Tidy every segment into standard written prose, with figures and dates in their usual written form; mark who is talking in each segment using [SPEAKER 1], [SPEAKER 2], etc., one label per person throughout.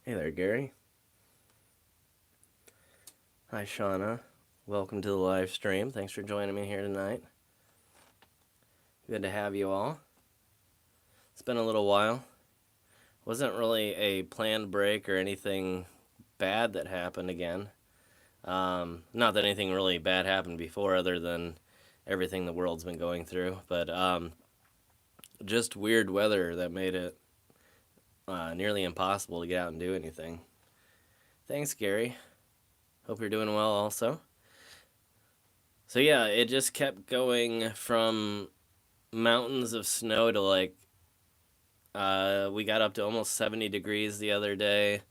[SPEAKER 1] Hey there, Gary. Hi, Shauna. Welcome to the live stream. Thanks for joining me here tonight. Good to have you all. It's been a little while. Wasn't really a planned break or anything bad that happened again. Not that anything really bad happened before, other than everything the world's been going through, but just weird weather that made it nearly impossible to get out and do anything. Thanks, Gary. Hope you're doing well also. So, yeah, it just kept going from mountains of snow to we got up to almost 70 degrees the other day.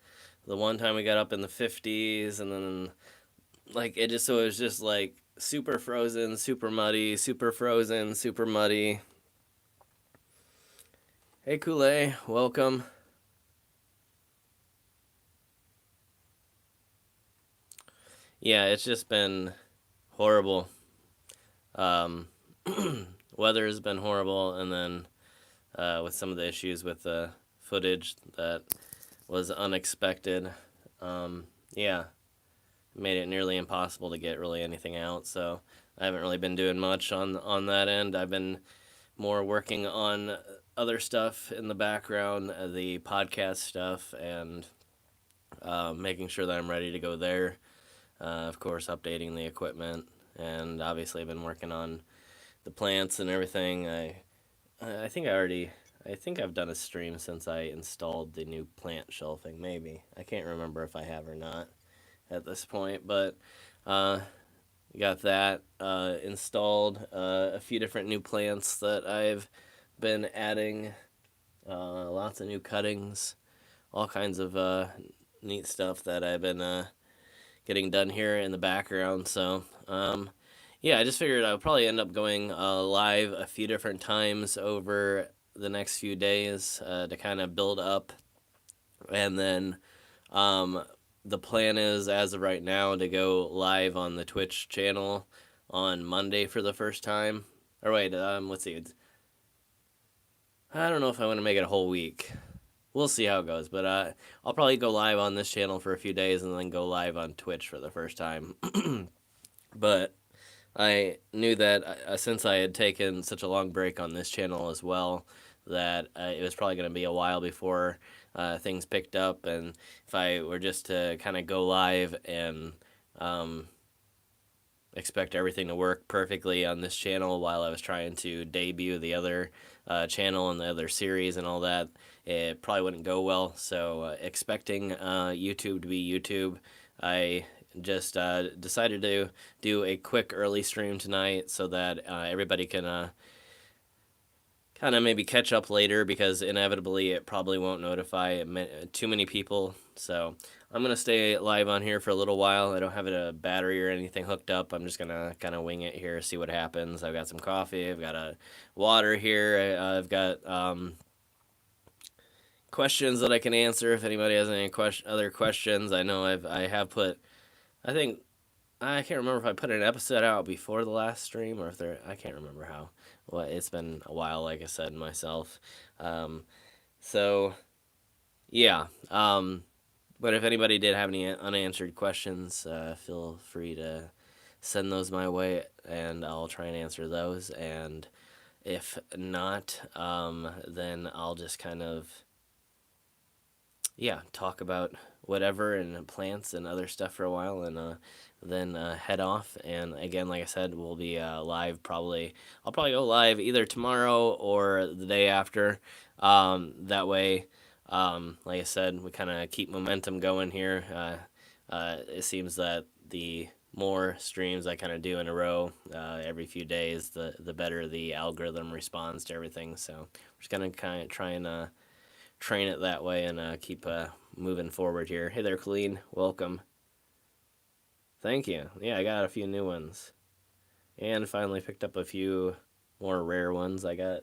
[SPEAKER 1] The one time we got up in the 50s, and then it was just like super frozen, super muddy, super frozen, super muddy. Hey, Kool-Aid, welcome. Yeah, it's just been horrible. Um, Weather has been horrible, and then with some of the issues with the footage that was unexpected. Yeah, made it nearly impossible to get really anything out. So I haven't really been doing much on that end. I've been more working on other stuff in the background, the podcast stuff, and making sure that I'm ready to go there. Of course, updating the equipment, and obviously I've been working on the plants and everything. I think I think I've done a stream since I installed the new plant shelving. Maybe I can't remember if I have or not at this point, but uh, got that installed. A few different new plants that I've been adding. Lots of new cuttings, all kinds of neat stuff that I've been getting done here in the background. So yeah, I just figured I would probably end up going live a few different times over the next few days to kind of build up, and then um, the plan is, as of right now, to go live on the Twitch channel on Monday for the first time. Or wait, let's see. I don't know if I want to make it a whole week. We'll see how it goes, but I'll probably go live on this channel for a few days and then go live on Twitch for the first time. But I knew that since I had taken such a long break on this channel as well, that it was probably going to be a while before things picked up. And if I were just to kind of go live and um, expect everything to work perfectly on this channel while I was trying to debut the other channel and the other series and all that, it probably wouldn't go well. So, expecting YouTube to be YouTube, I just decided to do a quick early stream tonight so that everybody can kind of maybe catch up later, because inevitably it probably won't notify too many people. So I'm going to stay live on here for a little while. I don't have a battery or anything hooked up. I'm just going to kind of wing it here, see what happens. I've got some coffee. I've got a water here. I've got questions that I can answer if anybody has any other questions. I know I have put, I think, I can't remember if I put an episode out before the last stream or if I can't remember how. Well, it's been a while, like I said myself. Um, so yeah. But if anybody did have any unanswered questions, feel free to send those my way, and I'll try and answer those. And if not, then I'll just kind of, yeah, talk about whatever and plants and other stuff for a while, and then head off. And again, like I said, we'll be live probably. I'll probably go live either tomorrow or the day after. That way, like I said, we kind of keep momentum going here. It seems that the more streams I kind of do in a row every few days, the better the algorithm responds to everything. So we're just gonna kind of try and train it that way and keep moving forward here. Hey there, Colleen. Welcome. Thank you. Yeah, I got a few new ones. And finally picked up a few more rare ones. I got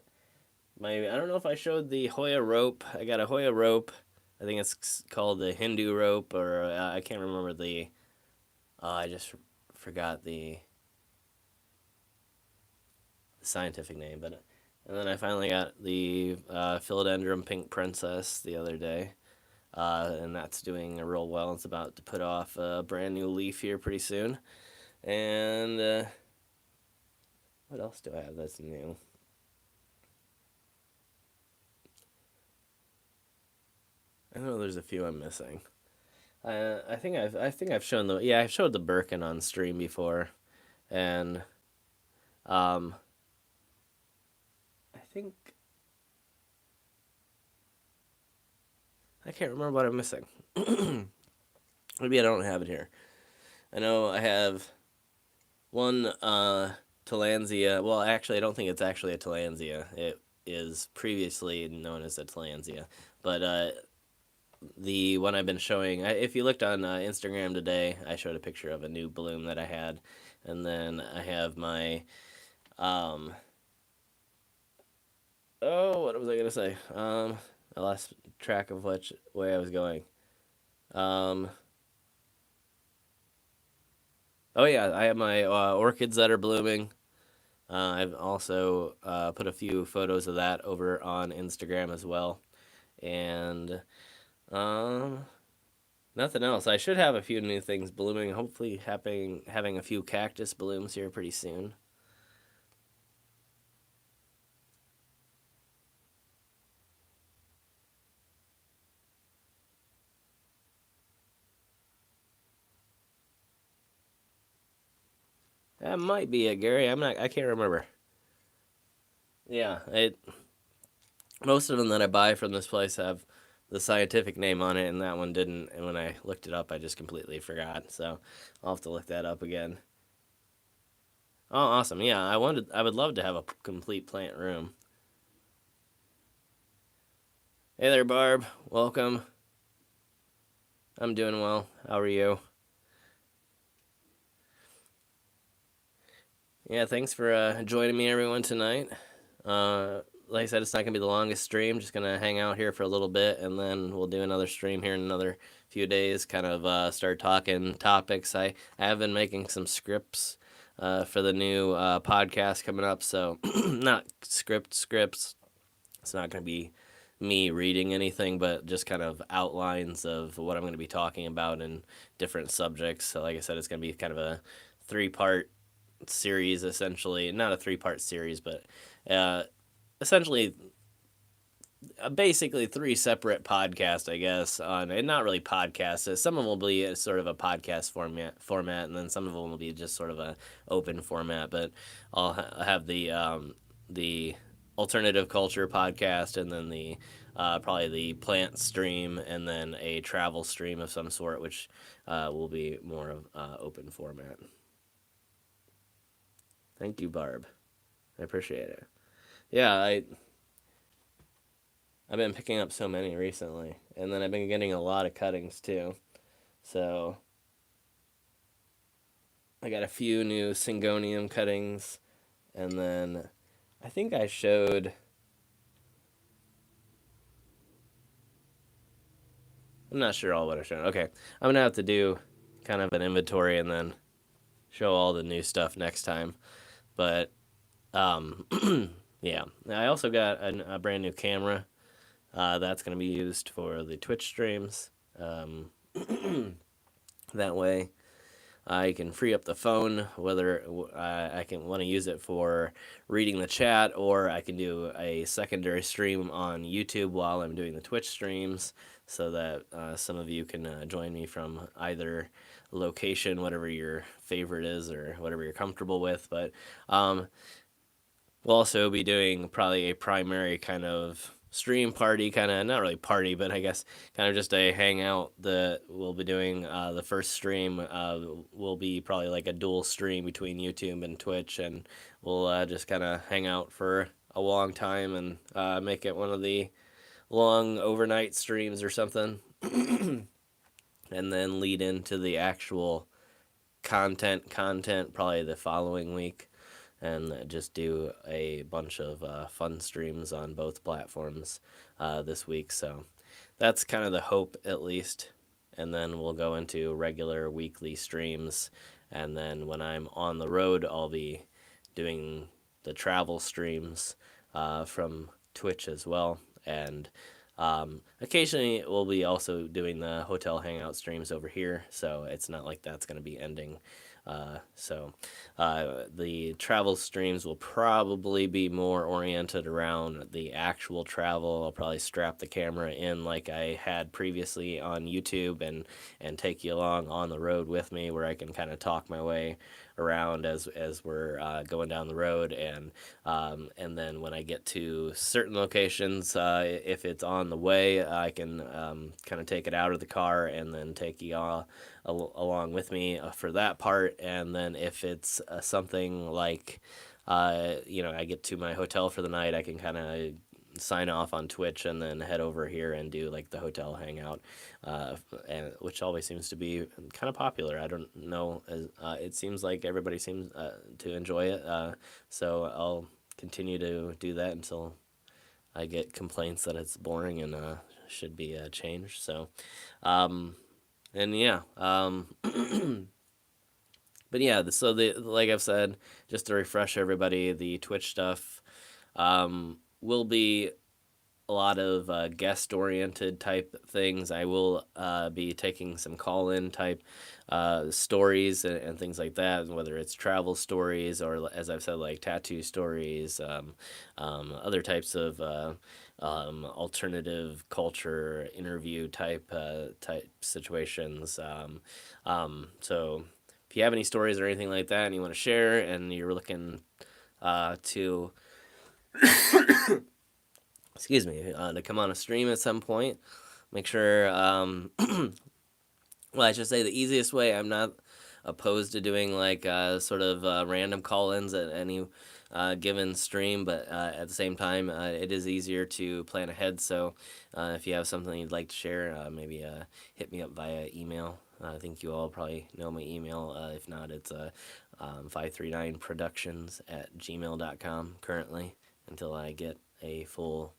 [SPEAKER 1] I don't know if I showed the Hoya rope. I got a Hoya rope. I think it's called the Hindu rope, or I can't remember the. I just forgot the scientific name, but. And then I finally got the Philodendron Pink Princess the other day. and that's doing real well. It's about to put off a brand new leaf here pretty soon. And what else do I have that's new? I know there's a few I'm missing. I think I've shown I've showed the Birkin on stream before, and um, I think I can't remember what I'm missing. Maybe I don't have it here. I know I have one Tillandsia. Well, actually, I don't think it's actually a Tillandsia. It is previously known as a Tillandsia, but the one I've been showing. If you looked on Instagram today, I showed a picture of a new bloom that I had, and then I have my um. Oh, what was I gonna say? I lost track of which way I was going. Um. Oh yeah, I have my orchids that are blooming. I've also put a few photos of that over on Instagram as well, and um, nothing else. I should have a few new things blooming. Hopefully, having a few cactus blooms here pretty soon. That might be it, Gary. I'm not. I can't remember. Yeah, it. Most of them that I buy from this place have the scientific name on it, and that one didn't. And when I looked it up, I just completely forgot. So I'll have to look that up again. Oh, awesome! Yeah, I would love to have a complete plant room. Hey there, Barb. Welcome. I'm doing well. How are you? Yeah, thanks for joining me, everyone, tonight. Like I said, it's not gonna be the longest stream. Just gonna hang out here for a little bit, and then we'll do another stream here in another few days. Kind of start talking topics. I have been making some scripts for the new podcast coming up. So not scripts. It's not gonna be me reading anything, but just kind of outlines of what I'm going to be talking about in different subjects. So, like I said, it's going to be kind of a 3 part series, essentially. Not a 3 part series, but uh, essentially, basically 3 separate podcasts, I guess. On and not really podcasts. Some of them will be a, sort of a podcast format, and then some of them will be just sort of a open format. But I'll have the alternative culture podcast, and then the probably the plant stream, and then a travel stream of some sort, which will be more of open format. Thank you, Barb. I appreciate it. Yeah, I've been picking up so many recently, and then I've been getting a lot of cuttings too. So I got a few new syngonium cuttings, and then I think I showed. I'm not sure all what I showed. Okay, I'm gonna have to do kind of an inventory and then show all the new stuff next time. But um, yeah, I also got a brand new camera that's gonna be used for the Twitch streams. That way, I can free up the phone, whether I can want to use it for reading the chat, or I can do a secondary stream on YouTube while I'm doing the Twitch streams, so that some of you can join me from either location, whatever your favorite is, or whatever you're comfortable with. But we'll also be doing probably a primary kind of stream party, kind of not really party, but I guess kind of just a hangout that we'll be doing. The first stream will be probably like a dual stream between YouTube and Twitch, and we'll just kind of hang out for a long time and make it one of the long overnight streams or something, and then lead into the actual content probably the following week, and just do a bunch of fun streams on both platforms this week. So that's kind of the hope, at least. And then we'll go into regular weekly streams. And then when I'm on the road, I'll be doing the travel streams from Twitch as well. And Occasionally, we'll be also doing the hotel hangout streams over here, so it's not like that's going to be ending. The travel streams will probably be more oriented around the actual travel. I'll probably strap the camera in like I had previously on YouTube and take you along on the road with me, where I can kind of talk my way around as we're going down the road, and then when I get to certain locations, if it's on the way, I can kind of take it out of the car and then take you all along with me for that part. And then if it's something like, I get to my hotel for the night, I can kind of sign off on Twitch and then head over here and do like the hotel hangout, and which always seems to be kind of popular. I don't know, it seems like everybody seems to enjoy it. So I'll continue to do that until I get complaints that it's boring and should be changed. So, and yeah, but yeah. So the like I've said, just to refresh everybody, the Twitch stuff will be a lot of guest oriented type things. I will be taking some call in type stories and things like that, whether it's travel stories or, as I've said, like tattoo stories, other types of alternative culture interview type situations. So if you have any stories or anything like that and you want to share and you're looking to excuse me, to come on a stream at some point, make sure, well, I should say the easiest way, I'm not opposed to doing like sort of random call-ins at any given stream, but at the same time, it is easier to plan ahead. So if you have something you'd like to share, maybe hit me up via email. I think you all probably know my email. If not, it's 539productions@gmail.com currently, until I get a full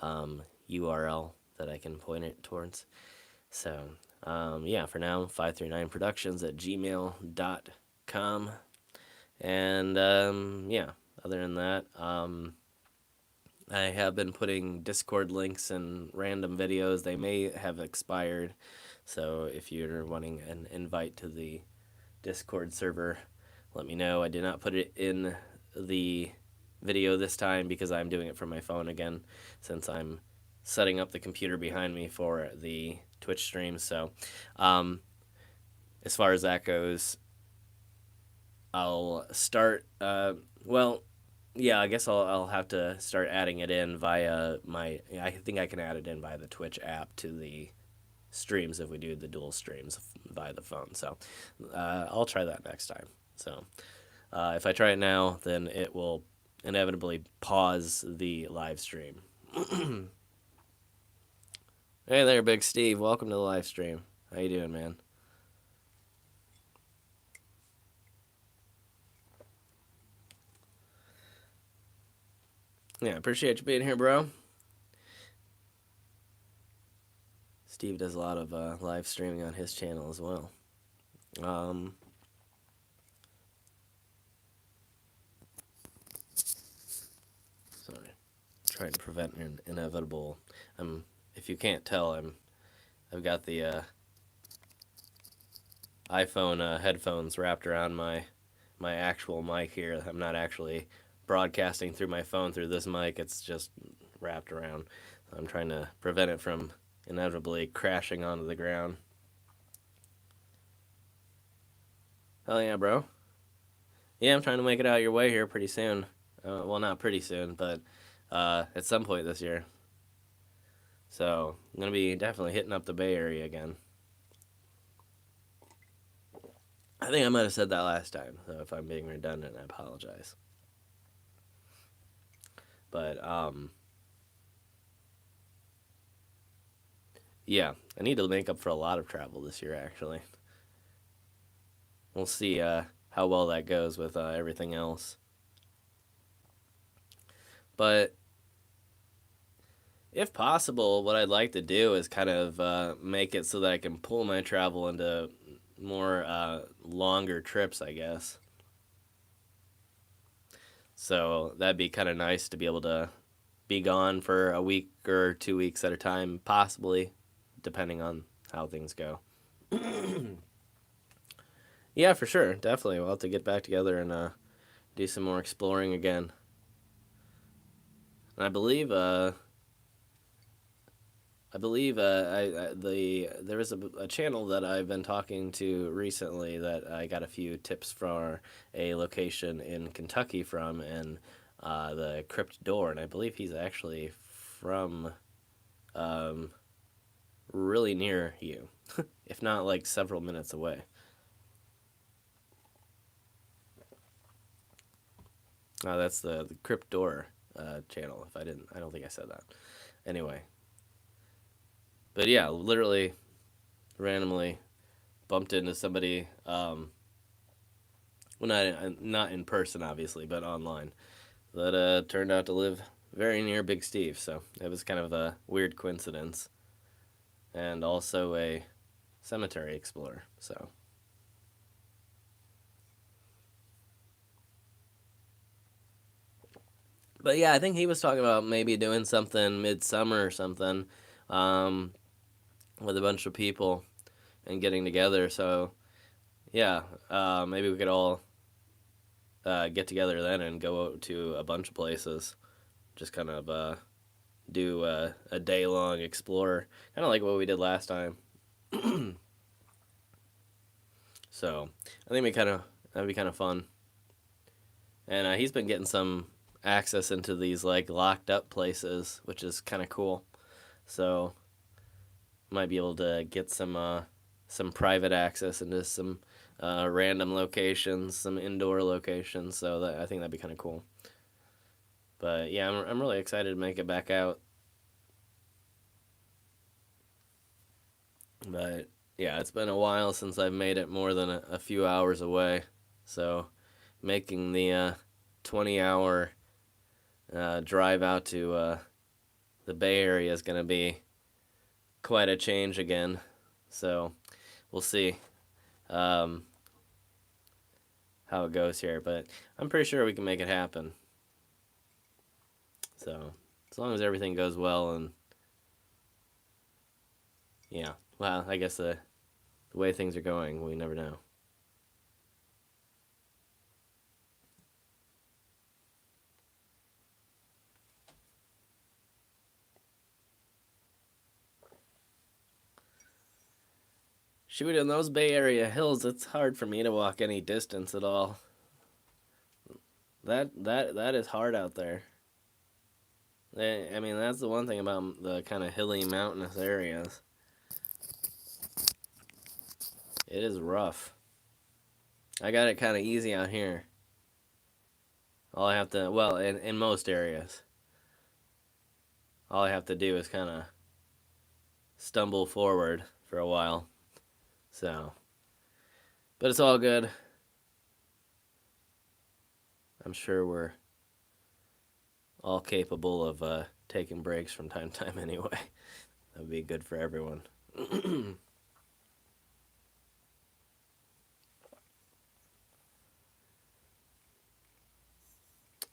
[SPEAKER 1] URL that I can point it towards. So, yeah, for now, 539productions@gmail.com. And, yeah, other than that, I have been putting Discord links and random videos. They may have expired. So if you're wanting an invite to the Discord server, let me know. I did not put it in the video this time because I'm doing it from my phone again, since I'm setting up the computer behind me for the Twitch stream. So as far as that goes, I'll start, yeah, I guess I'll have to start adding it in via I think I can add it in via the Twitch app to the streams if we do the dual streams via the phone. So I'll try that next time. So if I try it now, then it will inevitably pause the live stream. Hey there, Big Steve. Welcome to the live stream. How you doing, man? Yeah, appreciate you being here, bro. Steve does a lot of live streaming on his channel as well. Sorry, trying to prevent an inevitable. If you can't tell, I've got the iPhone headphones wrapped around my actual mic here. I'm not actually broadcasting through my phone through this mic. It's just wrapped around. I'm trying to prevent it from inevitably crashing onto the ground. Hell yeah, bro. Yeah, I'm trying to make it out your way here pretty soon. Well, not pretty soon, but at some point this year. So I'm going to be definitely hitting up the Bay Area again. I think I might have said that last time, so if I'm being redundant, I apologize. But, yeah, I need to make up for a lot of travel this year, actually. We'll see how well that goes with everything else. But if possible, what I'd like to do is kind of make it so that I can pull my travel into more longer trips, I guess. So that'd be kind of nice to be able to be gone for a week or 2 weeks at a time, possibly, depending on how things go. Yeah, for sure, definitely. We'll have to get back together and do some more exploring again. And there was a channel that I've been talking to recently that I got a few tips for a location in Kentucky from, and the Crypt Door, and I believe he's actually from um, really near you, if not like several minutes away. That's the Crypt Door channel. If I don't think I said that. Anyway, but yeah, literally randomly bumped into somebody. Well, not in person, obviously, but online. That turned out to live very near Big Steve. So it was kind of a weird coincidence, and also a cemetery explorer. So, but yeah, I think he was talking about maybe doing something midsummer or something, um, with a bunch of people and getting together. So yeah, maybe we could all get together then and go out to a bunch of places. Just kind of do a day long explore, kind of like what we did last time. So I think we kind of that'd be kind of fun. And he's been getting some access into these like locked up places, which is kind of cool. So might be able to get some private access into some random locations, some indoor locations. So that I think that'd be kind of cool. But yeah, I'm really excited to make it back out. But yeah, it's been a while since I've made it more than a few hours away. So making the 20-hour drive out to the Bay Area is going to be quite a change again. So we'll see um, how it goes here. But I'm pretty sure we can make it happen. So as long as everything goes well, and yeah, well, I guess the way things are going, we never know. Shoot, in those Bay Area hills, it's hard for me to walk any distance at all. That is hard out there. I mean, that's the one thing about the kind of hilly, mountainous areas. It is rough. I got it kind of easy out here. All I have to, well, in most areas, all I have to do is kind of stumble forward for a while. So, but it's all good. I'm sure we're all capable of taking breaks from time to time anyway. That would be good for everyone.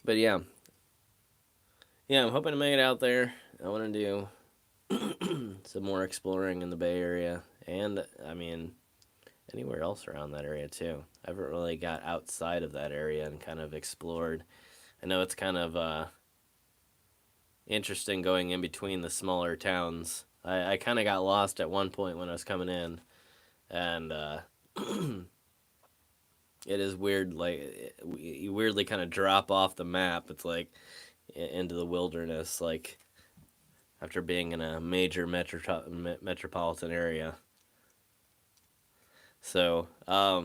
[SPEAKER 1] But yeah, yeah, I'm hoping to make it out there. I want to do some more exploring in the Bay Area, and I mean anywhere else around that area too. I haven't really got outside of that area and kind of explored. I know it's kind of interesting going in between the smaller towns. I kind of got lost at one point when I was coming in, and it is weird. Like you weirdly kind of drop off the map. It's like into the wilderness, like after being in a major metropolitan area. So I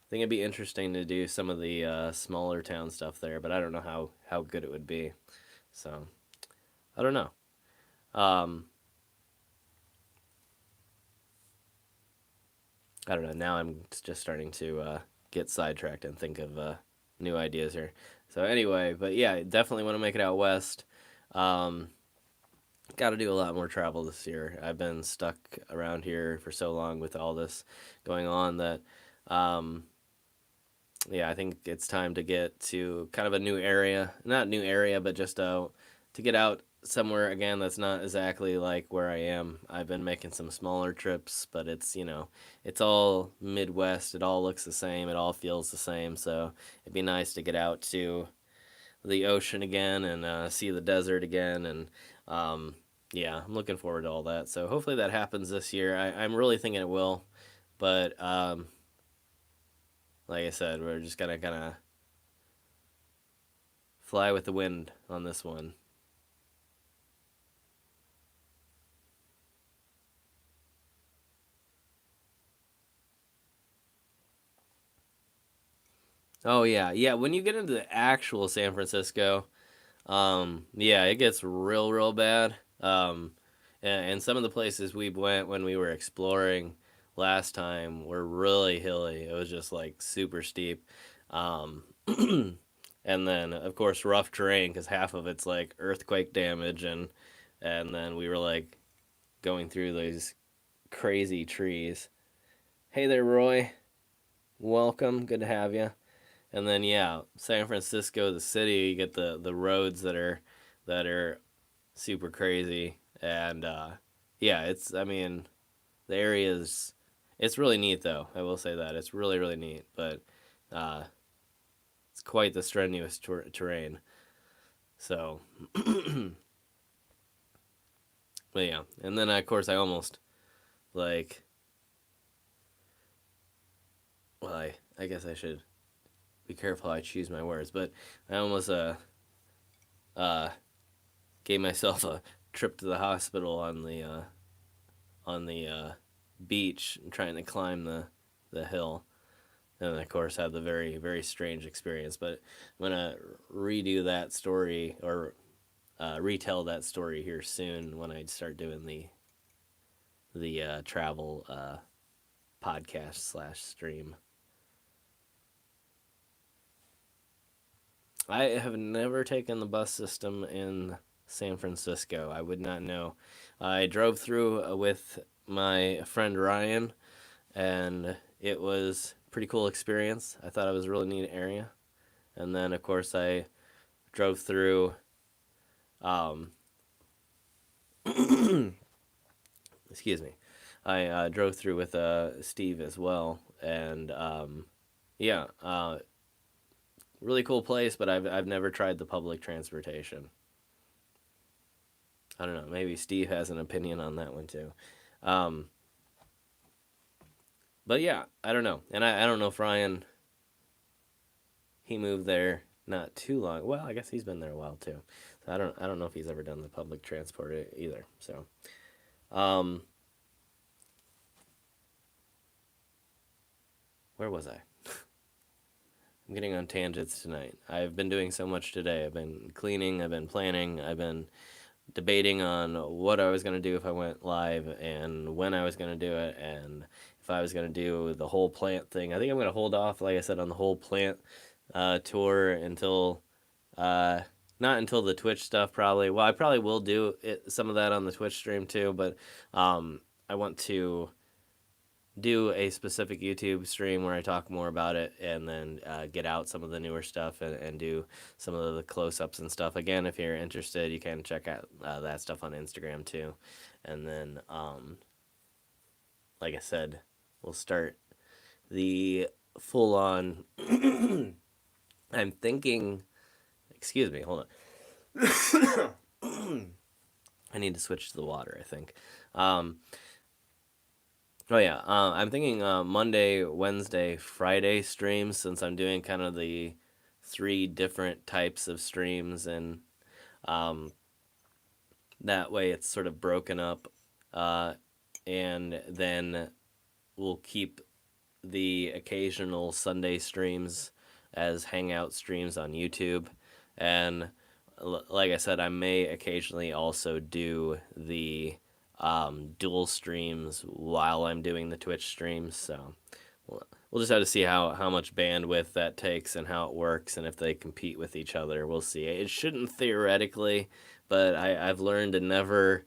[SPEAKER 1] think it'd be interesting to do some of the smaller town stuff there, but I don't know how good it would be. So I don't know. Um, I don't know. Now I'm just starting to get sidetracked and think of new ideas here. So anyway, but yeah, definitely want to make it out west. Um, Got to do a lot more travel this year. I've been stuck around here for so long with all this going on that, um, yeah, I think it's time to get to kind of a new area. Not new area, but just to get out somewhere again that's not exactly like where I am. I've been making some smaller trips, but it's, it's all Midwest. It all looks the same. It all feels the same. So it'd be nice to get out to the ocean again and see the desert again. And yeah, I'm looking forward to all that. So hopefully that happens this year. I'm really thinking it will. But like I said, we're just going to kind of fly with the wind on this one. Oh yeah, yeah. When you get into the actual San Francisco, yeah, it gets real bad. And some of the places we went when we were exploring last time were really hilly. It was just like super steep. Um, and then of course rough terrain because half of it's like earthquake damage and then we were like going through these crazy trees. Hey there, Roy. Welcome. Good to have you. And then yeah, San Francisco, the city, you get the roads that are super crazy, and yeah, it's I mean the area is it's really neat though. I will say that it's really neat, but uh, it's quite the strenuous terrain. So, but yeah, and then of course I almost like well I guess I should be careful how I choose my words, but I almost uh gave myself a trip to the hospital on the beach trying to climb the hill, and of course had the very strange experience. But I'm gonna redo that story or retell that story here soon when I start doing the travel podcast slash stream. I have never taken the bus system in San Francisco. I would not know. I drove through with my friend Ryan, and it was a pretty cool experience. I thought it was a really neat area. And then, of course, I drove through. Um, excuse me. I drove through with Steve as well, and yeah, really cool place. But I've never tried the public transportation. I don't know. Maybe Steve has an opinion on that one too. Um, but yeah, I don't know, and I don't know if Ryan he moved there not too long. Well, I guess he's been there a while too. So I don't know if he's ever done the public transport either. So um, where was I? I'm getting on tangents tonight. I've been doing so much today. I've been cleaning. I've been planning. I've been debating on what I was going to do if I went live and when I was going to do it and if I was going to do the whole plant thing. I think I'm going to hold off, like I said, on the whole plant tour until uh, not until the Twitch stuff probably. Well, I probably will do some of that on the Twitch stream too, but I want to do a specific YouTube stream where I talk more about it and then get out some of the newer stuff and do some of the close ups and stuff. Again, if you're interested, you can check out that stuff on Instagram too. And then, like I said, we'll start the full on. I'm thinking, excuse me, hold on. I need to switch to the water, I think. Oh yeah, I'm thinking Monday, Wednesday, Friday streams since I'm doing kind of the three different types of streams, and um, that way it's sort of broken up, uh, and then we'll keep the occasional Sunday streams as hangout streams on YouTube, and like I said, I may occasionally also do the dual streams while I'm doing the Twitch streams. So we'll just have to see how much bandwidth that takes and how it works and if they compete with each other. We'll see. It shouldn't theoretically, but I've learned to never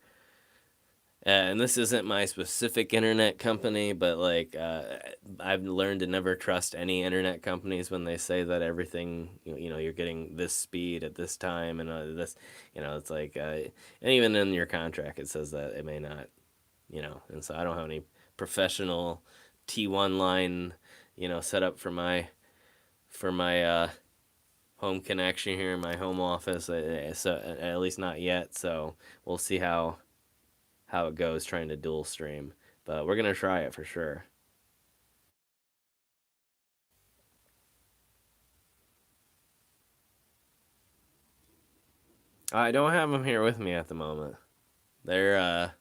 [SPEAKER 1] And this isn't my specific internet company, but like I've learned to never trust any internet companies when they say that everything you're getting this speed at this time and this, it's like and even in your contract it says that it may not, and so I don't have any professional T1 line, set up for my home connection here in my home office. So at least not yet. So we'll see how it goes trying to dual stream. But we're gonna try it for sure. I don't have them here with me at the moment. They're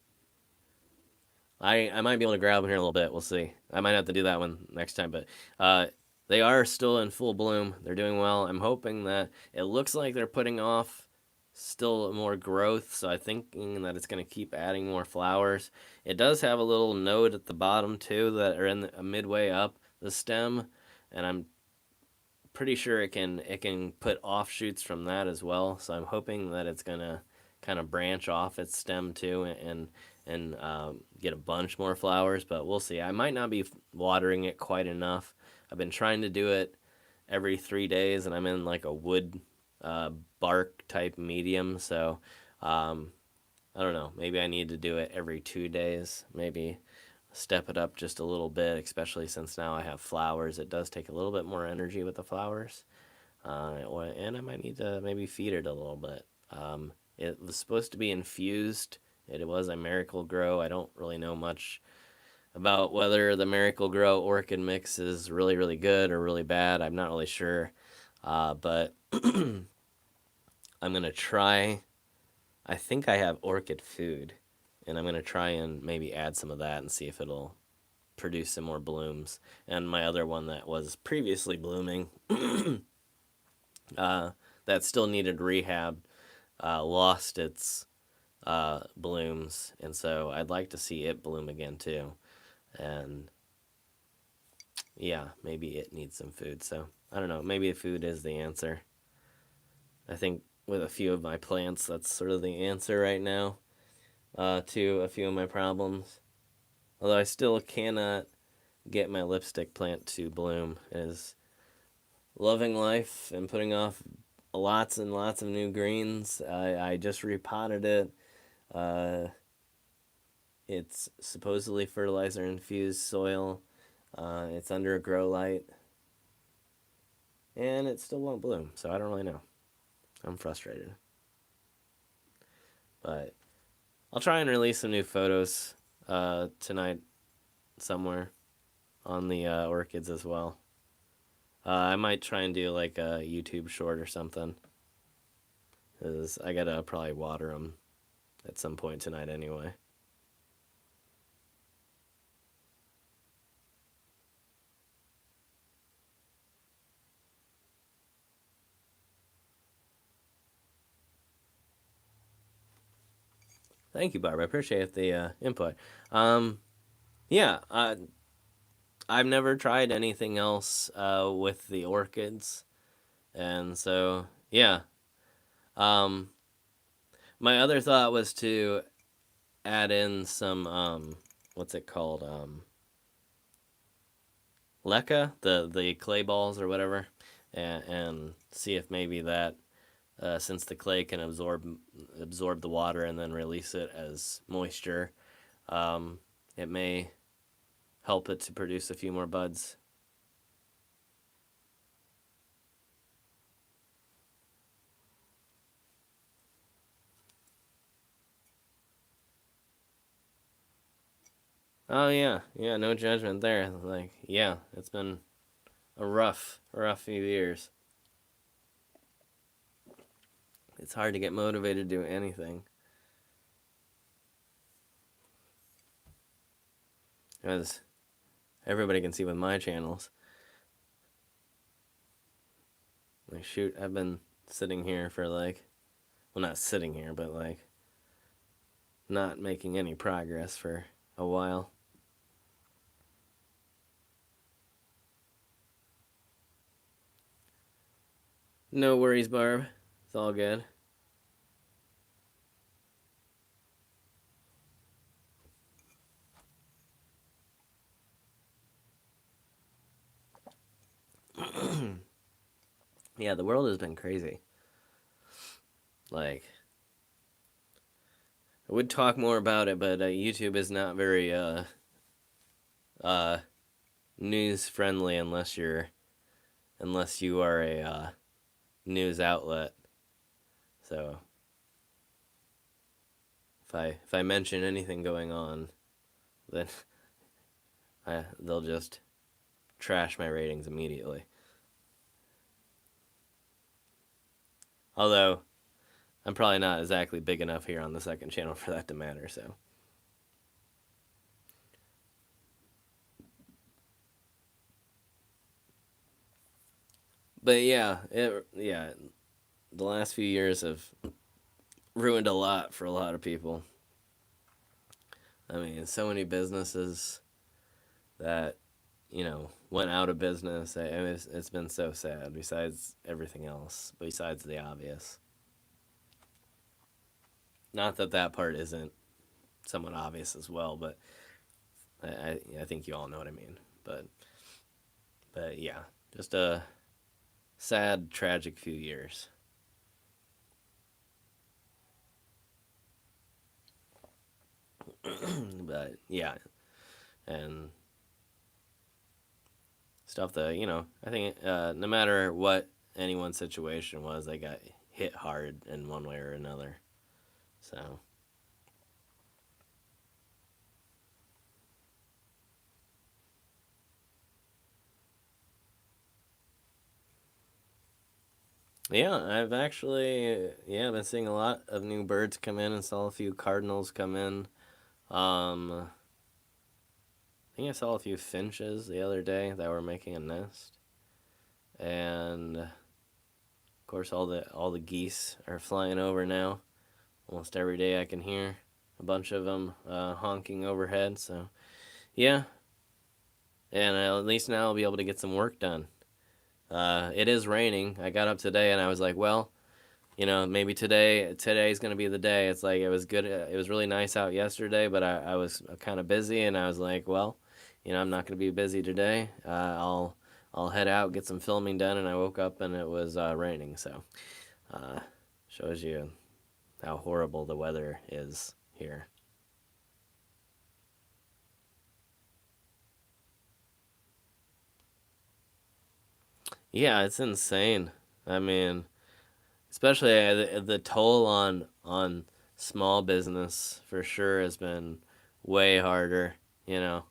[SPEAKER 1] I might be able to grab them here in a little bit. We'll see. I might have to do that one next time, but uh, they are still in full bloom. They're doing well. I'm hoping that it looks like they're putting off still more growth, so I'm thinking that it's going to keep adding more flowers. It does have a little node at the bottom too that are in midway up the stem, and I'm pretty sure it can put offshoots from that as well. So I'm hoping that it's gonna kind of branch off its stem too and get a bunch more flowers. But we'll see. I might not be watering it quite enough. I've been trying to do it every 3 days, and I'm in like a wood uh, bark type medium. So um, I don't know. Maybe I need to do it every 2 days. Maybe step it up just a little bit, especially since now I have flowers. It does take a little bit more energy with the flowers, and I might need to maybe feed it a little bit. It was supposed to be infused. It was a Miracle Grow. I don't really know much about whether the Miracle Grow orchid mix is really, really good or really bad. I'm not really sure, but I'm gonna try. I think I have orchid food, and I'm gonna try and maybe add some of that and see if it'll produce some more blooms. And my other one that was previously blooming, uh, that still needed rehab, lost its blooms, and so I'd like to see it bloom again too. And yeah, maybe it needs some food. So I don't know. Maybe food is the answer. I think with a few of my plants, that's sort of the answer right now to a few of my problems. Although I still cannot get my lipstick plant to bloom. It is loving life and putting off lots and lots of new greens. I just repotted it. Uh, it's supposedly fertilizer infused soil. It's under a grow light, and it still won't bloom. So I don't really know. I'm frustrated, but I'll try and release some new photos tonight somewhere on the orchids as well. I might try and do like a YouTube short or something, because I gotta probably water them at some point tonight anyway. Thank you, Barbara. I appreciate the input. Um, yeah, I've never tried anything else with the orchids, and so yeah. Um, my other thought was to add in some what's it called, leca, the clay balls or whatever, and see if maybe that since the clay can absorb the water and then release it as moisture, um, it may help it to produce a few more buds. Oh yeah, yeah, no judgment there. Like, yeah, it's been a rough few years. It's hard to get motivated to do anything because everybody can see with my channels. Like, shoot, I've been sitting here for like, well, not sitting here, but like, not making any progress for a while. No worries, Barb. It's all good. Yeah, the world has been crazy. Like, I would talk more about it, but YouTube is not very uh, news friendly unless you are a news outlet. So if I mention anything going on, then they'll just trash my ratings immediately. Although I'm probably not exactly big enough here on the second channel for that to matter. So, but yeah, the last few years have ruined a lot for a lot of people. I mean, so many businesses that went out of business. It's been so sad. Besides everything else, besides the obvious. Not that that part isn't somewhat obvious as well, but I think you all know what I mean. But yeah, just a sad, tragic few years. But yeah, and stuff that I think no matter what anyone's situation was, they got hit hard in one way or another. So yeah, I've actually been seeing a lot of new birds come in and saw a few cardinals come in. I think I saw a few finches the other day that were making a nest, and of course all the geese are flying over now. Almost every day I can hear a bunch of them honking overhead. So yeah, and at least now I'll be able to get some work done. It is raining. I got up today and I was like, well, maybe today's gonna be the day. It's like it was good. It was really nice out yesterday, but I was kind of busy, and I was like, well, I'm not gonna be busy today. I'll head out, get some filming done, and I woke up and it was raining. So uh, shows you how horrible the weather is here. Yeah, it's insane. I mean, especially the toll on small business for sure has been way harder. You know,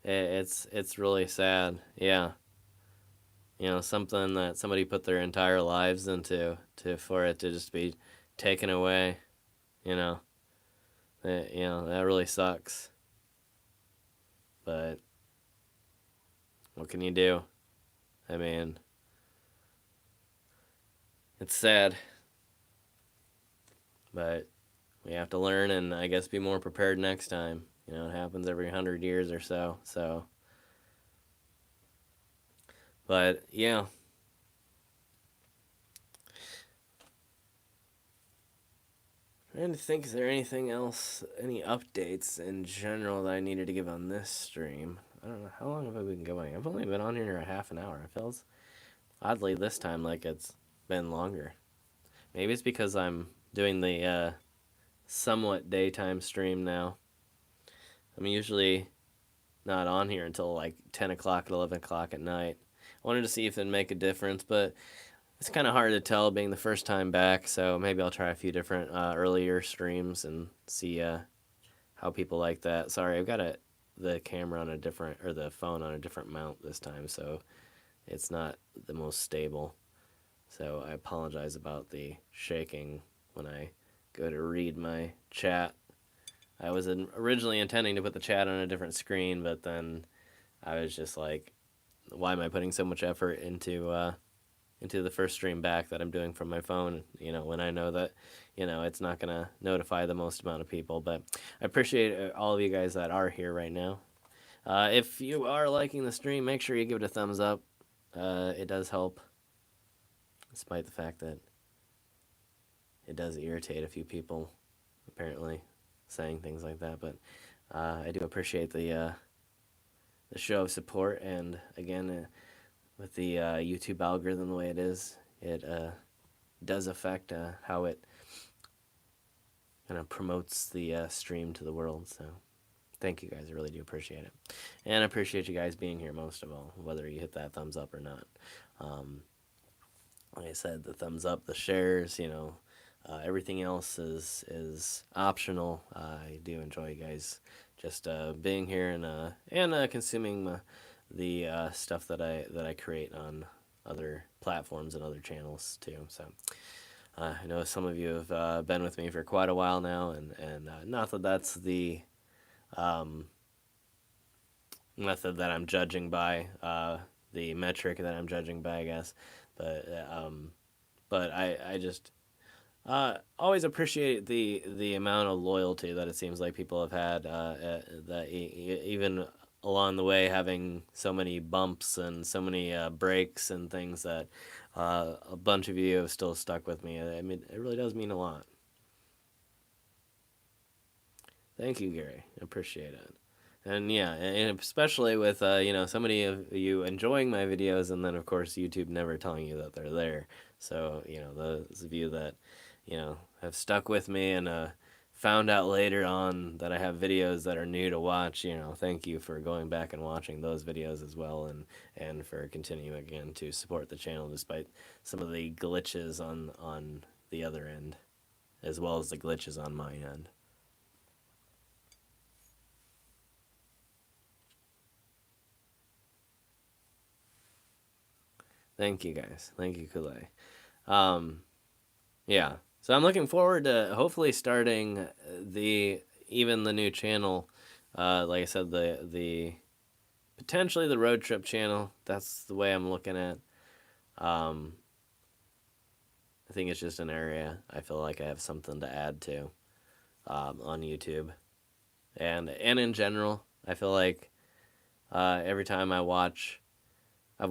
[SPEAKER 1] it's really sad. Yeah, something that somebody put their entire lives into to for it to just be taken away. You know, that really sucks. But what can you do? I mean, it's sad, but we have to learn and I guess be more prepared next time. It happens every 100 years or so. So, but yeah, trying to think, is there anything else, any updates in general that I needed to give on this stream? I don't know. How long have I been going? I've only been on here a half an hour. It feels oddly this time like it's been longer. Maybe it's because I'm doing the somewhat daytime stream now. I'm usually not on here until like 10 o'clock, 11 o'clock at night. I wanted to see if it'd make a difference, but it's kind of hard to tell being the first time back, so maybe I'll try a few different earlier streams and see how people like that. Sorry, I've got the camera on a different, or the phone on a different mount this time, so it's not the most stable. So I apologize about the shaking when I go to read my chat. I was originally intending to put the chat on a different screen, but then I was just like, why am I putting so much effort into the first stream back that I'm doing from my phone, when I know that, it's not going to notify the most amount of people. But I appreciate all of you guys that are here right now. If you are liking the stream, make sure you give it a thumbs up. It does help, despite the fact that it does irritate a few people, apparently, saying things like that. But I do appreciate the show of support, and again, with the YouTube algorithm the way it is, it does affect how it kind of promotes the stream to the world. So thank you guys. I really do appreciate it. And I appreciate you guys being here most of all, whether you hit that thumbs up or not. Like I said, the thumbs up, the shares, everything else is optional. I do enjoy you guys just being here and consuming the stuff that I create on other platforms and other channels too. So I know some of you have been with me for quite a while now, and not that that's the method that I'm judging by, the metric that I'm judging by, I guess, but I just always appreciate the amount of loyalty that it seems like people have had. That even along the way, having so many bumps and so many breaks and things that a bunch of you have still stuck with me. I mean, it really does mean a lot. Thank you, Gary. I appreciate it. And yeah, and especially with so many of you enjoying my videos, and then of course YouTube never telling you that they're there. So those of you that have stuck with me and found out later on that I have videos that are new to watch, thank you for going back and watching those videos as well, and for continuing again to support the channel despite some of the glitches on the other end, as well as the glitches on my end. Thank you guys. Thank you, Kule. Yeah. So I'm looking forward to hopefully starting even the new channel. Like I said, the potentially the road trip channel. That's the way I'm looking at. I think it's just an area I feel like I have something to add to on YouTube, and in general, I feel like every time I've watched a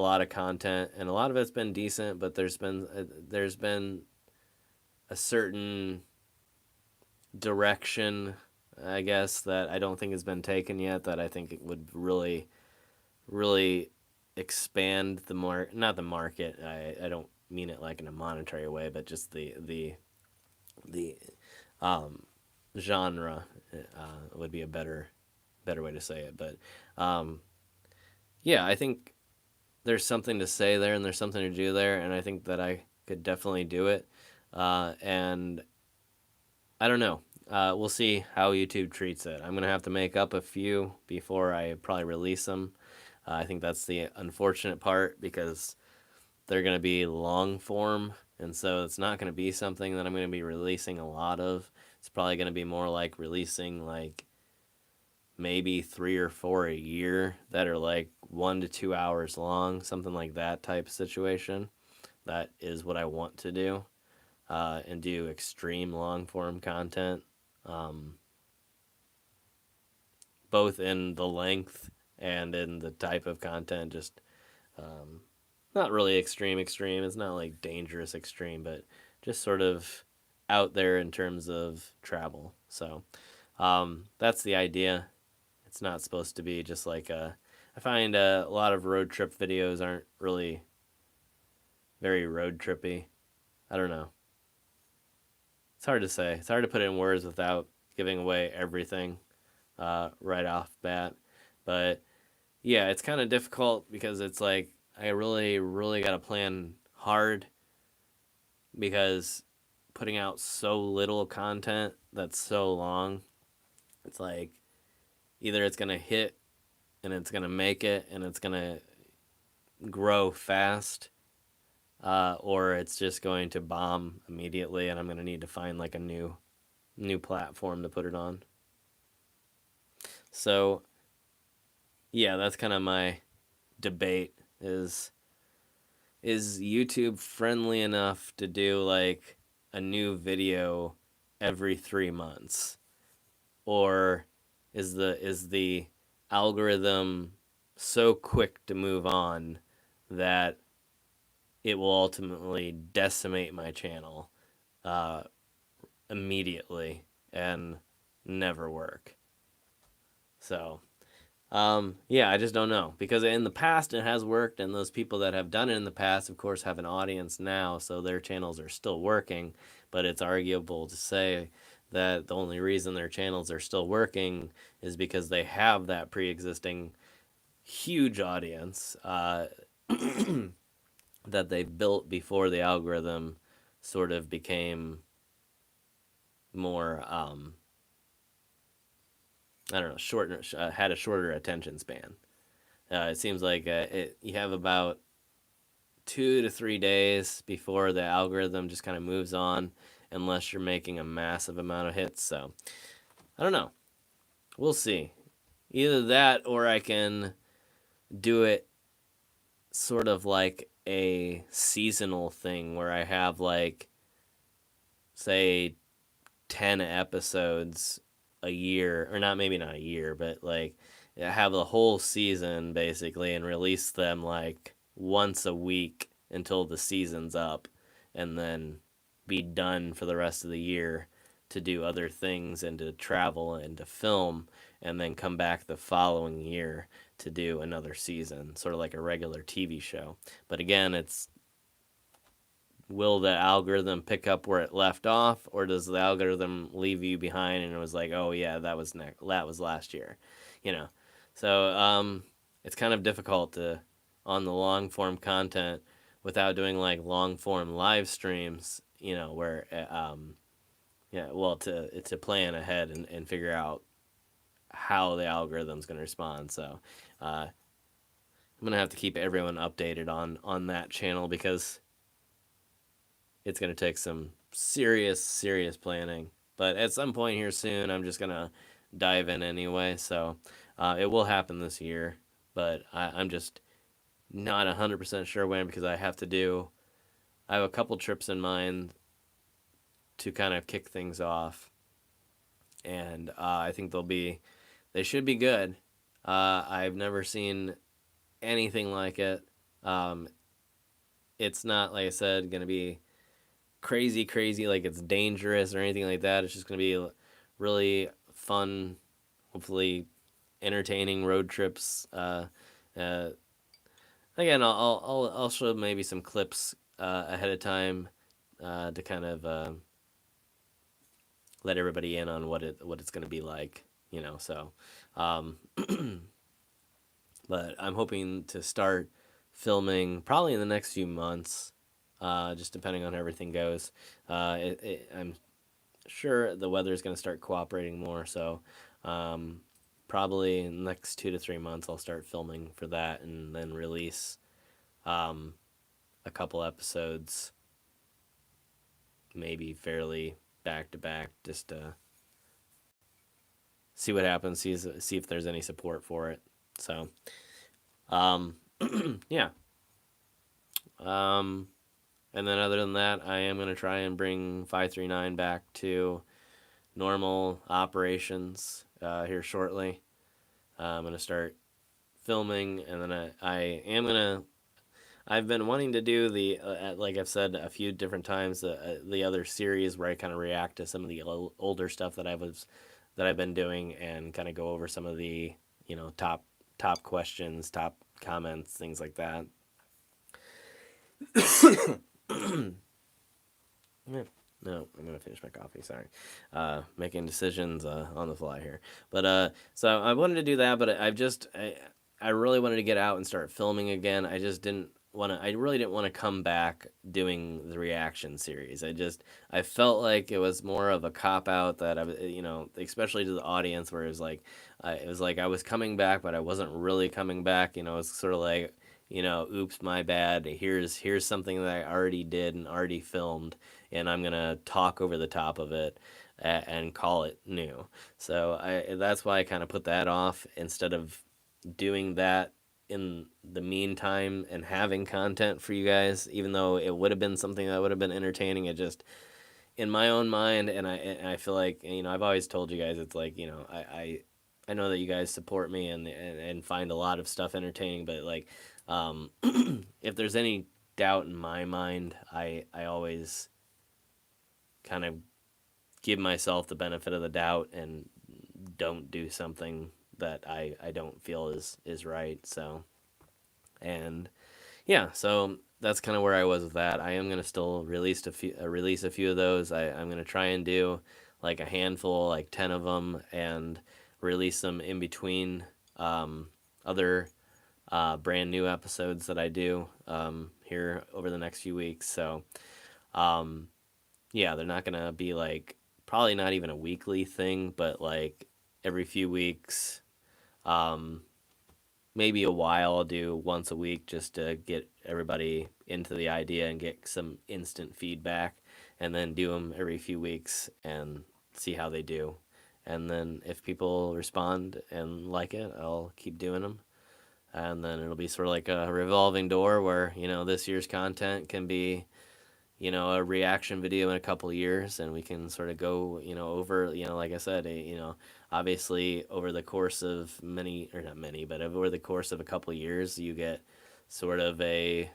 [SPEAKER 1] lot of content, and a lot of it's been decent, but there's been a certain direction, I guess, that I don't think has been taken yet, that I think it would really, really expand not the market. I don't mean it like in a monetary way, but just the genre would be a better way to say it. But yeah, I think there's something to say there, and there's something to do there, and I think that I could definitely do it. And I don't know. We'll see how YouTube treats it. I'm going to have to make up a few before I probably release them. I think that's the unfortunate part, because they're going to be long form, and so it's not going to be something that I'm going to be releasing a lot of. It's probably going to be more like releasing like maybe 3 or 4 a year that are like 1 to 2 hours long, something like that type of situation. That is what I want to do, and do extreme long form content, both in the length and in the type of content. Just not really extreme. It's not like dangerous extreme, but just sort of out there in terms of travel. So that's the idea. It's not supposed to be just like I find a lot of road trip videos aren't really very road trippy. I don't know. It's hard to say. It's hard to put it in words without giving away everything right off bat. But yeah, it's kind of difficult because it's like I really, really got to plan hard, because putting out so little content that's so long, it's like either it's going to hit and it's going to make it and it's going to grow fast, or it's just going to bomb immediately, and I'm going to need to find like a new platform to put it on. So yeah, that's kind of my debate, is YouTube friendly enough to do like a new video every 3 months, or is the algorithm so quick to move on that it will ultimately decimate my channel immediately and never work? So Yeah, I just don't know because in the past it has worked, and those people that have done it in the past, of course, have an audience now, so their channels are still working. But it's arguable to say that the only reason their channels are still working is because they have that pre-existing huge audience that they built before the algorithm sort of became more I don't know, shorter had a shorter attention span. It seems like you have about 2 to 3 days before the algorithm just kind of moves on, unless you're making a massive amount of hits. So I don't know. We'll see. Either that, or I can do it sort of like a seasonal thing where I have like, say, 10 episodes a year, or not, maybe not a year, but like have the whole season basically and release them like once a week until the season's up, and then be done for the rest of the year to do other things and to travel and to film, and then come back the following year to do another season, sort of like a regular TV show. But again, it's, will the algorithm pick up where it left off, or does the algorithm leave you behind and it was like, oh yeah, that was last year, you know? So it's kind of difficult to, on the long form content, without doing like long form live streams, where yeah, well, to plan ahead and figure out how the algorithm's going to respond. So I'm gonna have to keep everyone updated on that channel, because it's going to take some serious planning. But at some point here soon, I'm just going to dive in anyway. So it will happen this year, but I'm just not 100% sure when, because I have a couple trips in mind to kind of kick things off. And I think they should be good. I've never seen anything like it. Um, it's not, like I said, going to be crazy like it's dangerous or anything like that. It's just going to be really fun, hopefully entertaining road trips. Uh, Again, I'll show maybe some clips ahead of time to kind of let everybody in on what it's going to be like, So, um, but I'm hoping to start filming probably in the next few months, just depending on how everything goes. I'm sure the weather is going to start cooperating more, so probably in the next 2 to 3 months I'll start filming for that, and then release a couple episodes, maybe fairly back to back, just to see what happens, see if there's any support for it. So, um, yeah. And then other than that, I am going to try and bring 539 back to normal operations here shortly. I'm going to start filming, and then I am going to, I've been wanting to do the, like I've said a few different times, the other series where I kind of react to some of the older stuff that I've been doing, and kind of go over some of the, top questions, top comments, things like that. Yeah. No, I'm gonna finish my coffee. Sorry, making decisions on the fly here. But so I wanted to do that, but I really wanted to get out and start filming again. I just didn't want to. I really didn't want to come back doing the reaction series. I felt like it was more of a cop out, that especially to the audience, where it was like I was coming back, but I wasn't really coming back. It's sort of like, oops, my bad. Here's something that I already did and already filmed, and I'm gonna talk over the top of it and call it new. So that's why I kind of put that off, instead of doing that in the meantime and having content for you guys, even though it would have been something that would have been entertaining. It just, in my own mind, and I feel like, I've always told you guys, it's like, I know that you guys support me and find a lot of stuff entertaining, but like, if there's any doubt in my mind, I always kind of give myself the benefit of the doubt and don't do something that I don't feel is right. So, and yeah, so that's kind of where I was with that. I am gonna still release a few of those. I'm gonna try and do like a handful, like 10 of them, and release them in between other brand new episodes that I do here over the next few weeks. So um, yeah, they're not gonna be like probably not even a weekly thing, but like every few weeks. Um, Maybe a while I'll do once a week just to get everybody into the idea and get some instant feedback, and then do them every few weeks and see how they do. And then if people respond and like it, I'll keep doing them. And then it'll be sort of like a revolving door where, this year's content can be, a reaction video in a couple of years, and we can sort of go, over, like I said, obviously over the course of many, or not many, but over the course of a couple of years, you get sort of an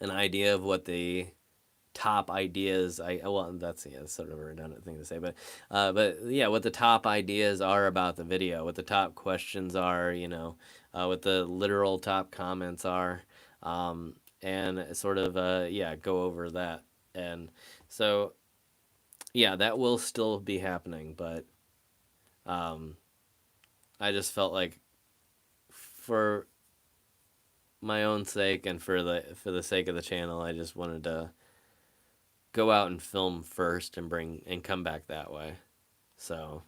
[SPEAKER 1] idea of what the top ideas well, that's, yeah, that's sort of a redundant thing to say, but yeah, what the top ideas are about the video, what the top questions are, what the literal top comments are, and sort of yeah, go over that. And so yeah, that will still be happening, but um I just felt like for my own sake and for the sake of the channel, I just wanted to go out and film first and bring and come back that way. So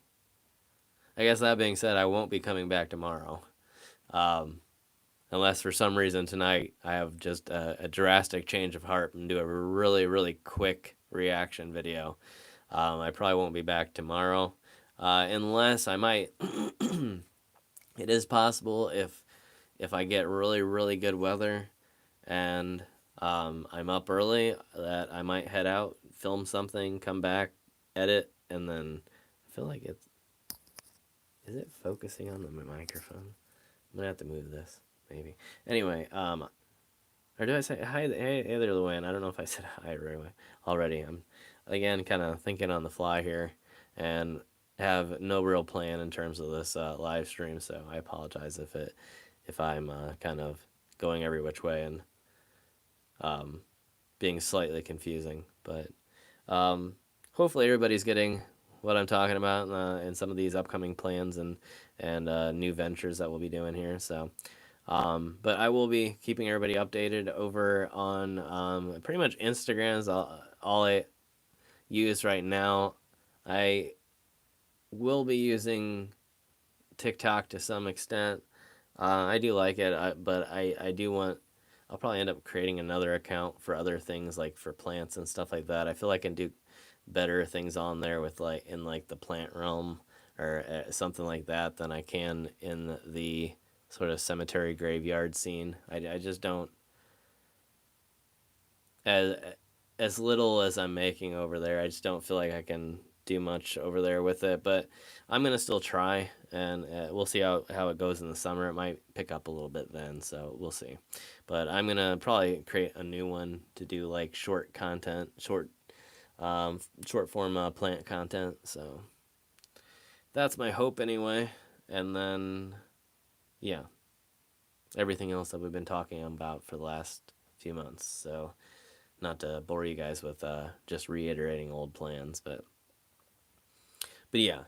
[SPEAKER 1] I guess that being said, I won't be coming back tomorrow. Um, Unless for some reason tonight I have just a drastic change of heart and do a really, really quick reaction video. I probably won't be back tomorrow. Unless I might. It is possible if I get really, really good weather and I'm up early that I might head out, film something, come back, edit, and then I feel like it's. Is it focusing on the microphone? I'm gonna have to move this, maybe. Anyway, or did I say hi? Hey there, Luann. I don't know if I said hi right away already. I'm again kind of thinking on the fly here, and have no real plan in terms of this live stream. So I apologize if I'm kind of going every which way and being slightly confusing. But hopefully everybody's getting what I'm talking about in some of these upcoming plans and new ventures that we'll be doing here. So. But I will be keeping everybody updated over on pretty much Instagram's all I use right now. I will be using TikTok to some extent. I do like it, but I do want. I'll probably end up creating another account for other things like for plants and stuff like that. I feel like I can do better things on there with like in like the plant realm or something like that than I can in the sort of cemetery graveyard scene. I just don't as as little as I'm making over there. I just don't feel like I can do much over there with it. But I'm gonna still try, and we'll see how it goes in the summer. It might pick up a little bit then, so we'll see. But I'm gonna probably create a new one to do like short content, short form plant content. So that's my hope anyway. And then yeah, everything else that we've been talking about for the last few months. So, not to bore you guys with just reiterating old plans, but yeah.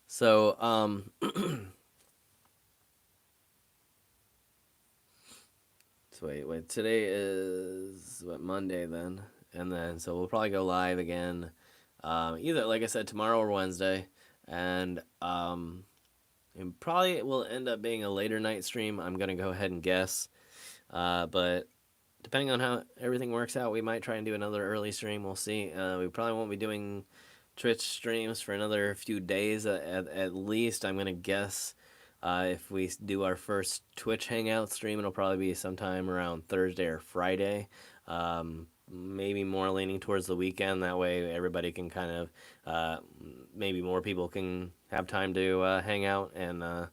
[SPEAKER 1] So, so wait. Today is what, Monday then, and then so we'll probably go live again, either like I said tomorrow or Wednesday, and it probably will end up being a later night stream. I'm gonna go ahead and guess, but depending on how everything works out, we might try and do another early stream. We'll see. We probably won't be doing Twitch streams for another few days at least. I'm gonna guess if we do our first Twitch hangout stream, it'll probably be sometime around Thursday or Friday. Maybe more leaning towards the weekend. That way, everybody can kind of maybe more people can have time to hang out and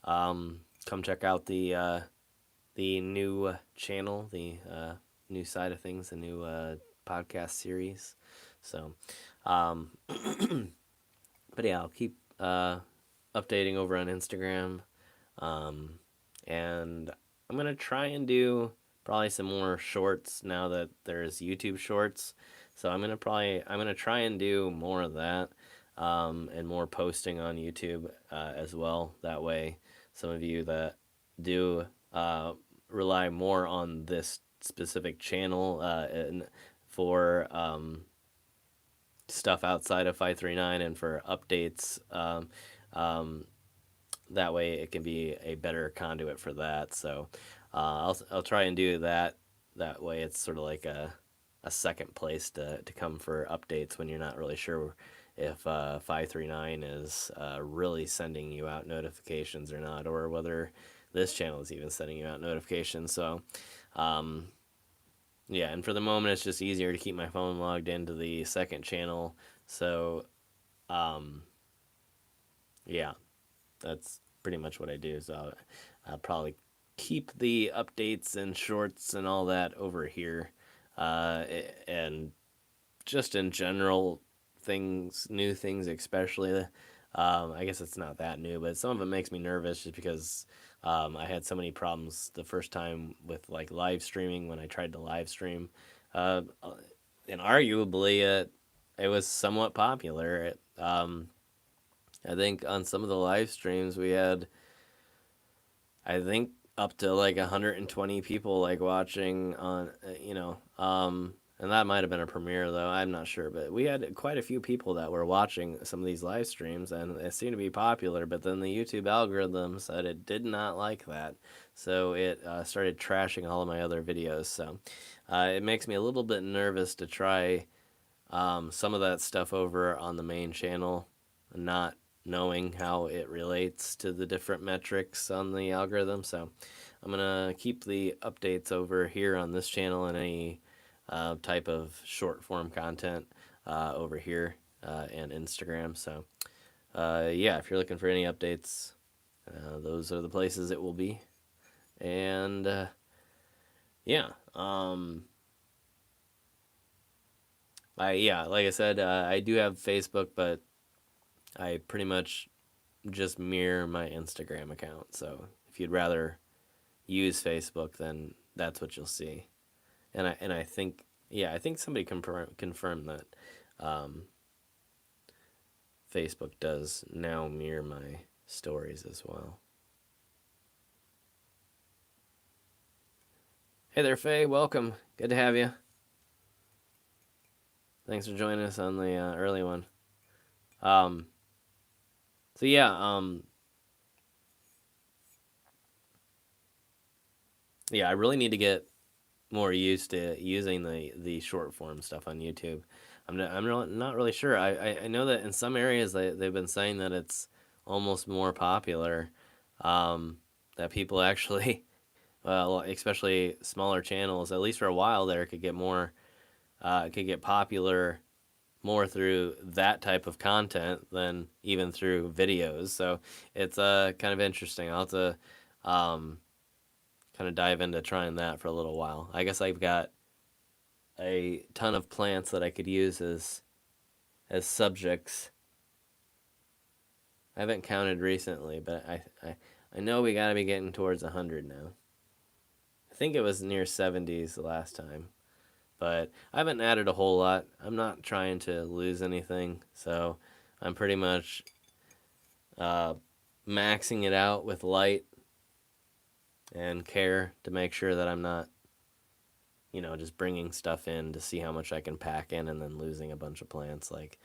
[SPEAKER 1] come check out the new channel, the new side of things, the new podcast series. So, um, but yeah, I'll keep updating over on Instagram. Um, and I'm gonna try and do probably some more shorts now that there's YouTube shorts. So I'm gonna try and do more of that, and more posting on YouTube as well. That way, some of you that do rely more on this specific channel and for stuff outside of 539 and for updates. Um, that way it can be a better conduit for that. So I'll try and do that. That way it's sort of like a second place to come for updates when you're not really sure if 539 is really sending you out notifications or not, or whether this channel is even sending you out notifications. So um, yeah, and for the moment it's just easier to keep my phone logged into the second channel. So um, yeah, that's pretty much what I do. So I'll probably keep the updates and shorts and all that over here, and just in general things, new things especially. I guess it's not that new, but some of it makes me nervous just because I had so many problems the first time with like live streaming when I tried to live stream, uh, and arguably it was somewhat popular. I think on some of the live streams we had, I think, up to like 120 people like watching on, and that might have been a premiere though. I'm not sure, but we had quite a few people that were watching some of these live streams, and it seemed to be popular. But then the YouTube algorithm said it did not like that, so it started trashing all of my other videos. So it makes me a little bit nervous to try some of that stuff over on the main channel, not knowing how it relates to the different metrics on the algorithm. So I'm gonna keep the updates over here on this channel and any type of short form content over here and Instagram. So yeah, if you're looking for any updates, those are the places it will be. And yeah, like I said, I do have Facebook, but I pretty much just mirror my Instagram account. So if you'd rather use Facebook, then that's what you'll see. And I think, yeah, I think somebody confirmed that um, Facebook does now mirror my stories as well. Hey there, Faye. Welcome. Good to have you. Thanks for joining us on the early one. So yeah, yeah, I really need to get more used to using the short form stuff on YouTube. Not really sure. I know that in some areas they've been saying that it's almost more popular, that people actually, well, especially smaller channels, at least for a while there, could get popular more through that type of content than even through videos. So it's kind of interesting. I'll have to kind of dive into trying that for a little while. I guess I've got a ton of plants that I could use as subjects. I haven't counted recently, but I know we got to be getting towards 100 now. I think it was near 70s the last time, but I haven't added a whole lot. I'm not trying to lose anything, so I'm pretty much maxing it out with light and care to make sure that I'm not, just bringing stuff in to see how much I can pack in and then losing a bunch of plants. Like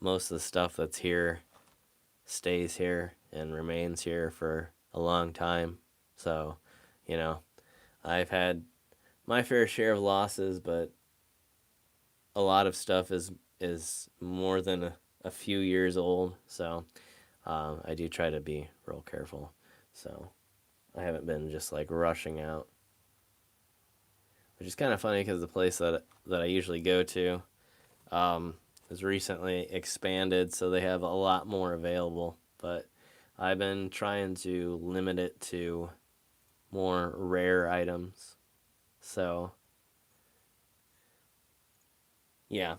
[SPEAKER 1] most of the stuff that's here stays here and remains here for a long time. So, I've had my fair share of losses, but a lot of stuff is more than a few years old. So I do try to be real careful. So I haven't been just like rushing out, which is kind of funny because the place that I usually go to has recently expanded, so they have a lot more available. But I've been trying to limit it to more rare items. So Yeah.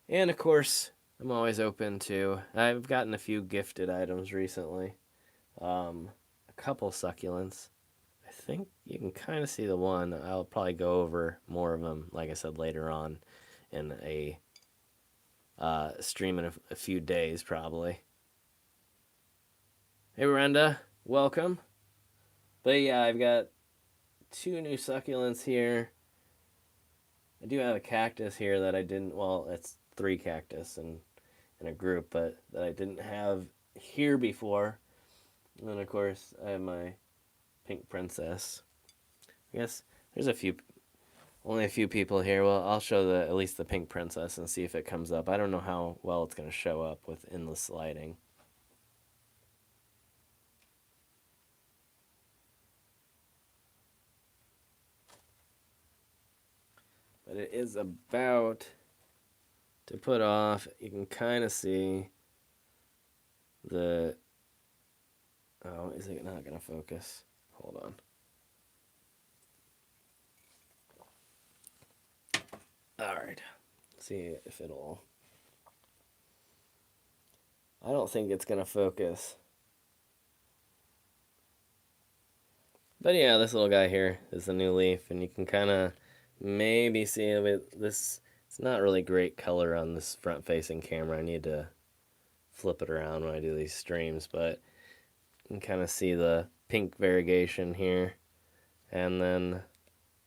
[SPEAKER 1] And of course, I'm always open to. I've gotten a few gifted items recently. A couple succulents. I think you can kind of see the one. I'll probably go over more of them, like I said, later on in a stream in a few days, probably. Hey, Brenda, welcome. But yeah, I've got two new succulents here. I do have a cactus here that I didn't. Well, it's three cactus in a group, but that I didn't have here before. And then of course I have my pink princess. I guess there's only a few people here. Well, I'll show at least the pink princess and see if it comes up. I don't know how well it's gonna show up with endless lighting. But it is about to put off. You can kind of see the. Oh, is it not gonna focus? Hold on. All right. Let's see if it'll. I don't think it's gonna focus. But yeah, this little guy here is the new leaf, and you can kind of maybe see it. This. It's not really great color on this front-facing camera. I need to flip it around when I do these streams, but you can kind of see the pink variegation here, and then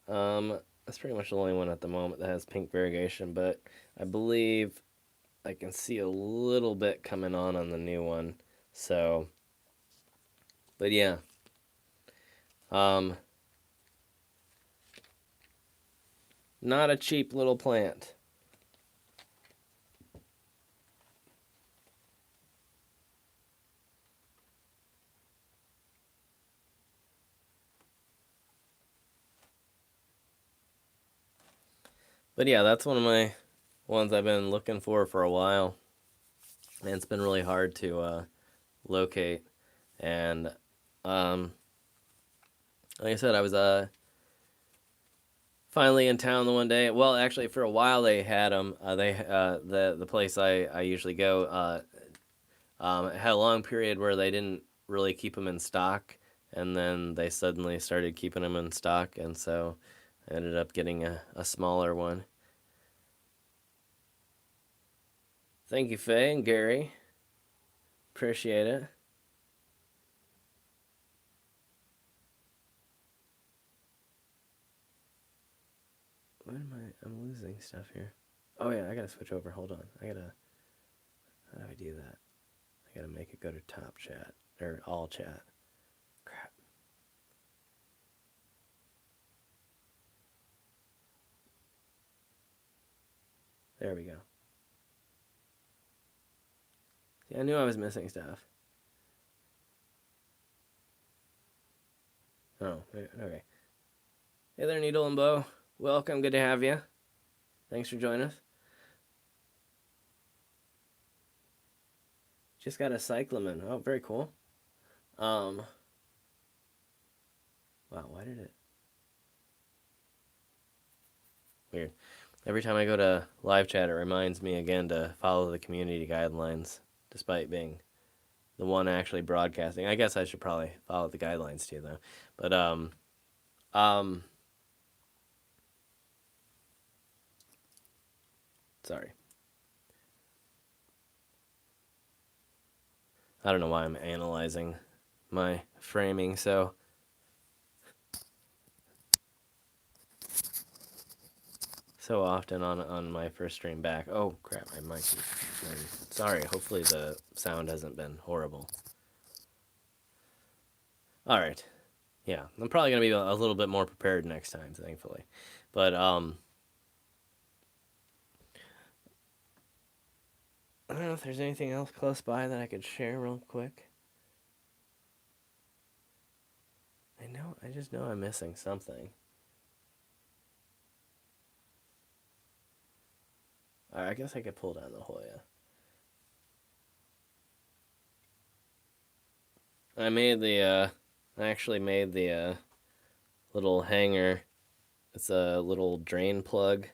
[SPEAKER 1] that's pretty much the only one at the moment that has pink variegation. But I believe I can see a little bit coming on the new one. So, but yeah. Not a cheap little plant. But yeah, that's one of my ones I've been looking for a while. And it's been really hard to locate. And like I said, I was finally in town the one day. Well, actually, for a while they had them. The place I usually go had a long period where they didn't really keep them in stock, and then they suddenly started keeping them in stock, and so I ended up getting a smaller one. Thank you, Faye and Gary. Appreciate it. What am I? I'm losing stuff here. Oh yeah, I gotta switch over. Hold on. How do I do that? I gotta make it go to top chat or all chat. Crap. There we go. See, I knew I was missing stuff. Oh, okay. Hey there, Needle and Bow. Welcome. Good to have you. Thanks for joining us. Just got a cyclamen. Oh, very cool. Wow, why did it? Weird. Every time I go to live chat, it reminds me again to follow the community guidelines, despite being the one actually broadcasting. I guess I should probably follow the guidelines too, though. But sorry. I don't know why I'm analyzing my framing so often on my first stream back. Oh crap, I might be. Sorry, hopefully the sound hasn't been horrible. All right. Yeah, I'm probably going to be a little bit more prepared next time, thankfully. But I don't know if there's anything else close by that I could share real quick. I just know I'm missing something. I guess I could pull down the Hoya. I actually made the little hanger. It's a little drain plug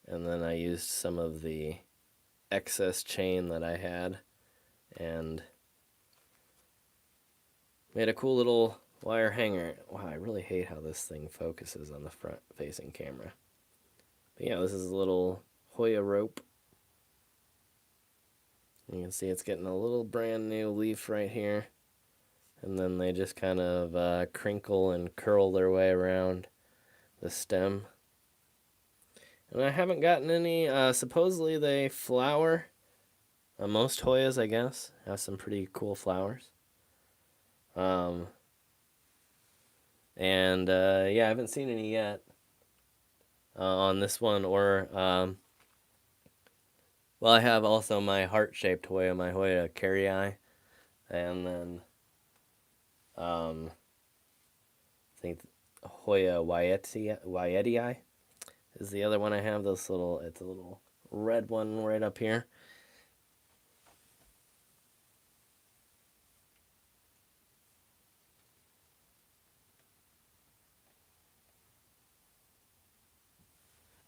[SPEAKER 1] and then I used some of the excess chain that I had and made a cool little wire hanger. Wow, I really hate how this thing focuses on the front facing camera. But yeah, this is a little Hoya rope. You can see it's getting a little brand new leaf right here. And then they just kind of crinkle and curl their way around the stem. And I haven't gotten any, supposedly they flower. Most Hoyas, I guess, have some pretty cool flowers. Um, and yeah, I haven't seen any yet on this one. Or, well, I have also my heart-shaped Hoya, my Hoya carrii. And then, I think Hoya Wyetii is the other one I have. It's a little red one right up here.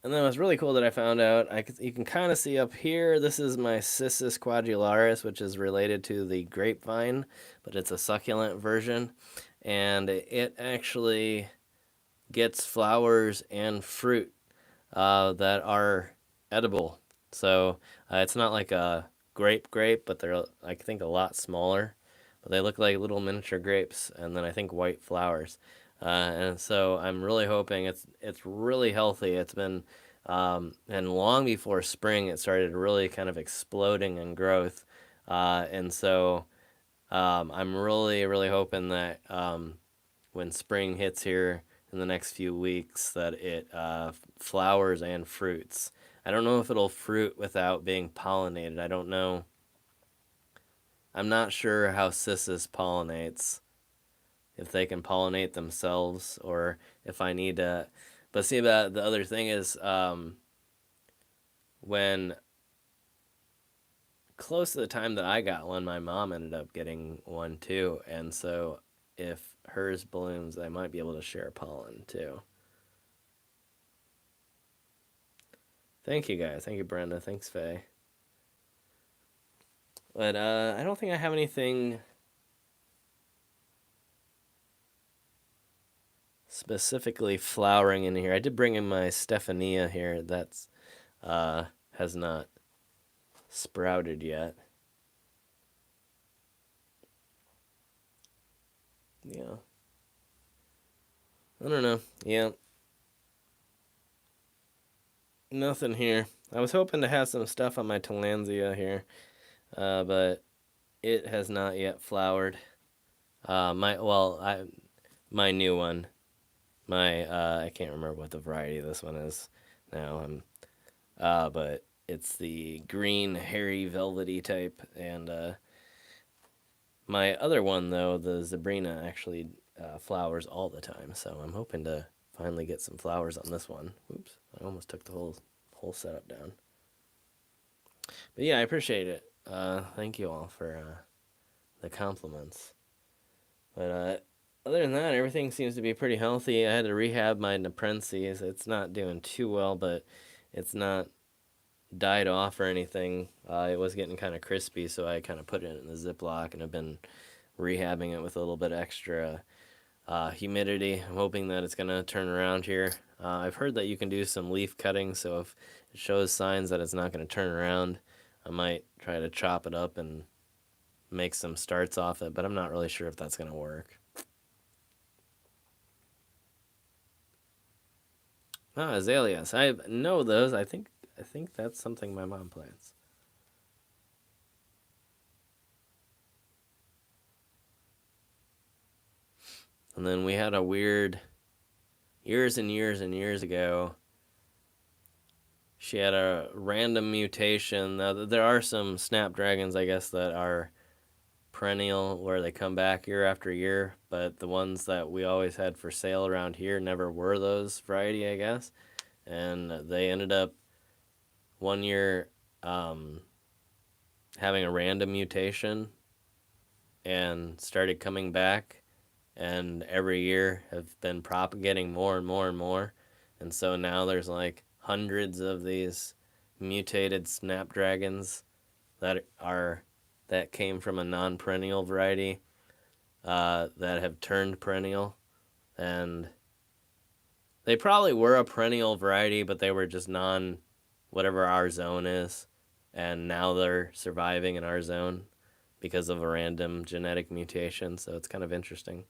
[SPEAKER 1] And then what's really cool that I found out, you can kind of see up here, this is my Cissus quadrilaris, which is related to the grapevine, but it's a succulent version. And it actually gets flowers and fruit that are edible. So it's not like a grape, but they're, I think, a lot smaller. But they look like little miniature grapes, and then I think white flowers. And so I'm really hoping it's really healthy. It's been and long before spring, it started really kind of exploding in growth. And so I'm really hoping that when spring hits here in the next few weeks, that it flowers and fruits. I don't know if it'll fruit without being pollinated. I don't know. I'm not sure how Cissus pollinates, if they can pollinate themselves or if I need to. But see, the other thing is when close to the time that I got one, my mom ended up getting one too. And so if hers blooms, I might be able to share pollen too. Thank you guys. Thank you, Brenda. Thanks, Faye. But I don't think I have anything specifically flowering in here. I did bring in my Stephania here. That's has not sprouted yet. Yeah. I don't know. Yeah. Nothing here. I was hoping to have some stuff on my Tillandsia here, but it has not yet flowered. My new one. I can't remember what the variety this one is now. But it's the green, hairy, velvety type, and my other one though, the Zebrina, actually flowers all the time. So I'm hoping to finally get some flowers on this one. Oops, I almost took the whole setup down. But yeah, I appreciate it. Thank you all for the compliments. But other than that, everything seems to be pretty healthy. I had to rehab my Neprenses. It's not doing too well, but it's not died off or anything. It was getting kind of crispy, so I kind of put it in the Ziploc and have been rehabbing it with a little bit extra humidity. I'm hoping that it's going to turn around here. I've heard that you can do some leaf cutting, so if it shows signs that it's not going to turn around, I might try to chop it up and make some starts off it, but I'm not really sure if that's going to work. Azaleas. I know those. I think that's something my mom plants. And then we had a weird, years and years ago, she had a random mutation. Now, there are some snapdragons, I guess, that are perennial, where they come back year after year, but the ones that we always had for sale around here never were those variety, I guess. And they ended up one year having a random mutation and started coming back, and every year have been propagating more and more and more. And so now there's like hundreds of these mutated snapdragons that are that came from a non-perennial variety that have turned perennial, and they probably were a perennial variety, but they were just non whatever our zone is, and now they're surviving in our zone because of a random genetic mutation. So it's kind of interesting.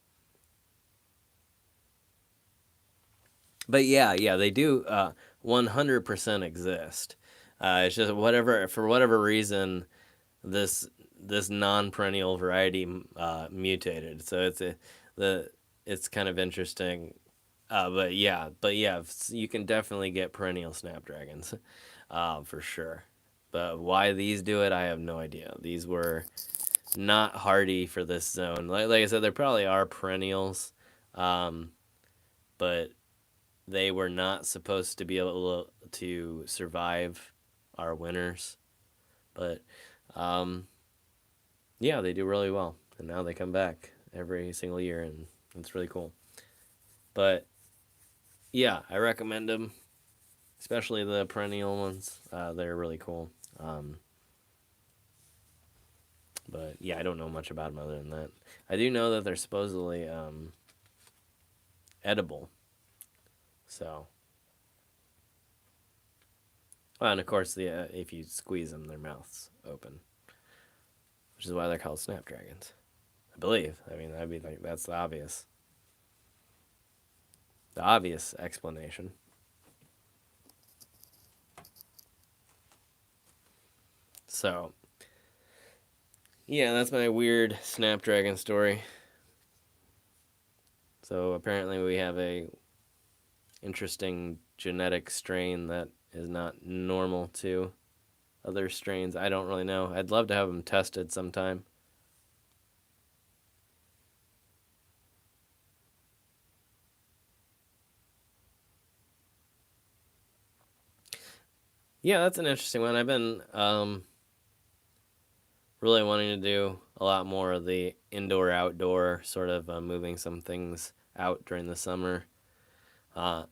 [SPEAKER 1] But yeah, they do 100% exist. It's just whatever for whatever reason this this non-perennial variety mutated. So the it's kind of interesting. But yeah, you can definitely get perennial snapdragons, for sure. But why these do it, I have no idea. These were not hardy for this zone. Like I said, there probably are perennials, um, but they were not supposed to be able to survive our winters. But um, yeah, they do really well, and now they come back every single year, and it's really cool. But yeah, I recommend them, especially the perennial ones. They're really cool. Um, but yeah, I don't know much about them other than that. I do know that they're supposedly edible. So, well, and of course, if you squeeze them, their mouths open, which is why they're called snapdragons. I believe. I mean, that'd be like that's the obvious explanation. So, yeah, that's my weird snapdragon story. So apparently, we have a interesting genetic strain that is not normal to other strains. I don't really know. I'd love to have them tested sometime. Yeah, that's an interesting one. I've been really wanting to do a lot more of the indoor outdoor sort of moving some things out during the summer. Uh,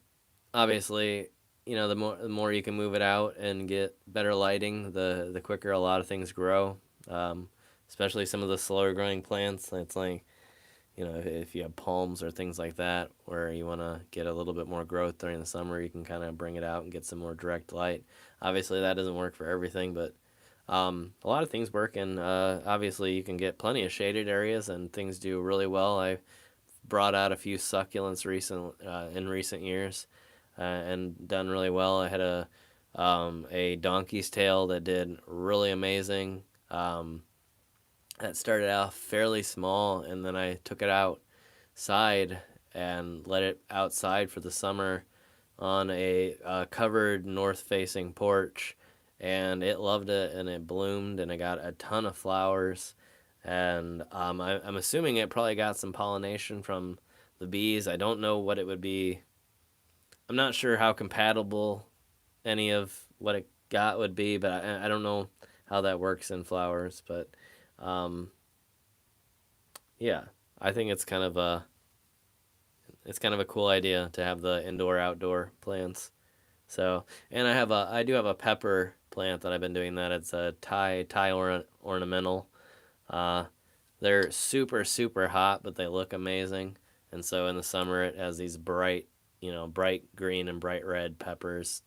[SPEAKER 1] Obviously, the more you can move it out and get better lighting, the quicker a lot of things grow. Um, Especially some of the slower growing plants. It's like if you have palms or things like that, where you want to get a little bit more growth during the summer, you can kind of bring it out and get some more direct light. Obviously, that doesn't work for everything, but a lot of things work, and obviously, you can get plenty of shaded areas, and things do really well. I brought out a few succulents in recent years, and done really well. I had a donkey's tail that did really amazing. That started out fairly small, and then I took it outside and let it outside for the summer on a covered north-facing porch, and it loved it, and it bloomed, and it got a ton of flowers, and I'm assuming it probably got some pollination from the bees. I don't know what it would be. I'm not sure how compatible any of what it got would be, but I don't know how that works in flowers, but um, yeah, I think it's kind of a cool idea to have the indoor outdoor plants. So, and I do have a pepper plant that I've been doing that. It's a ornamental. Uh, they're super super hot, but they look amazing. And so in the summer, it has these bright green and bright red peppers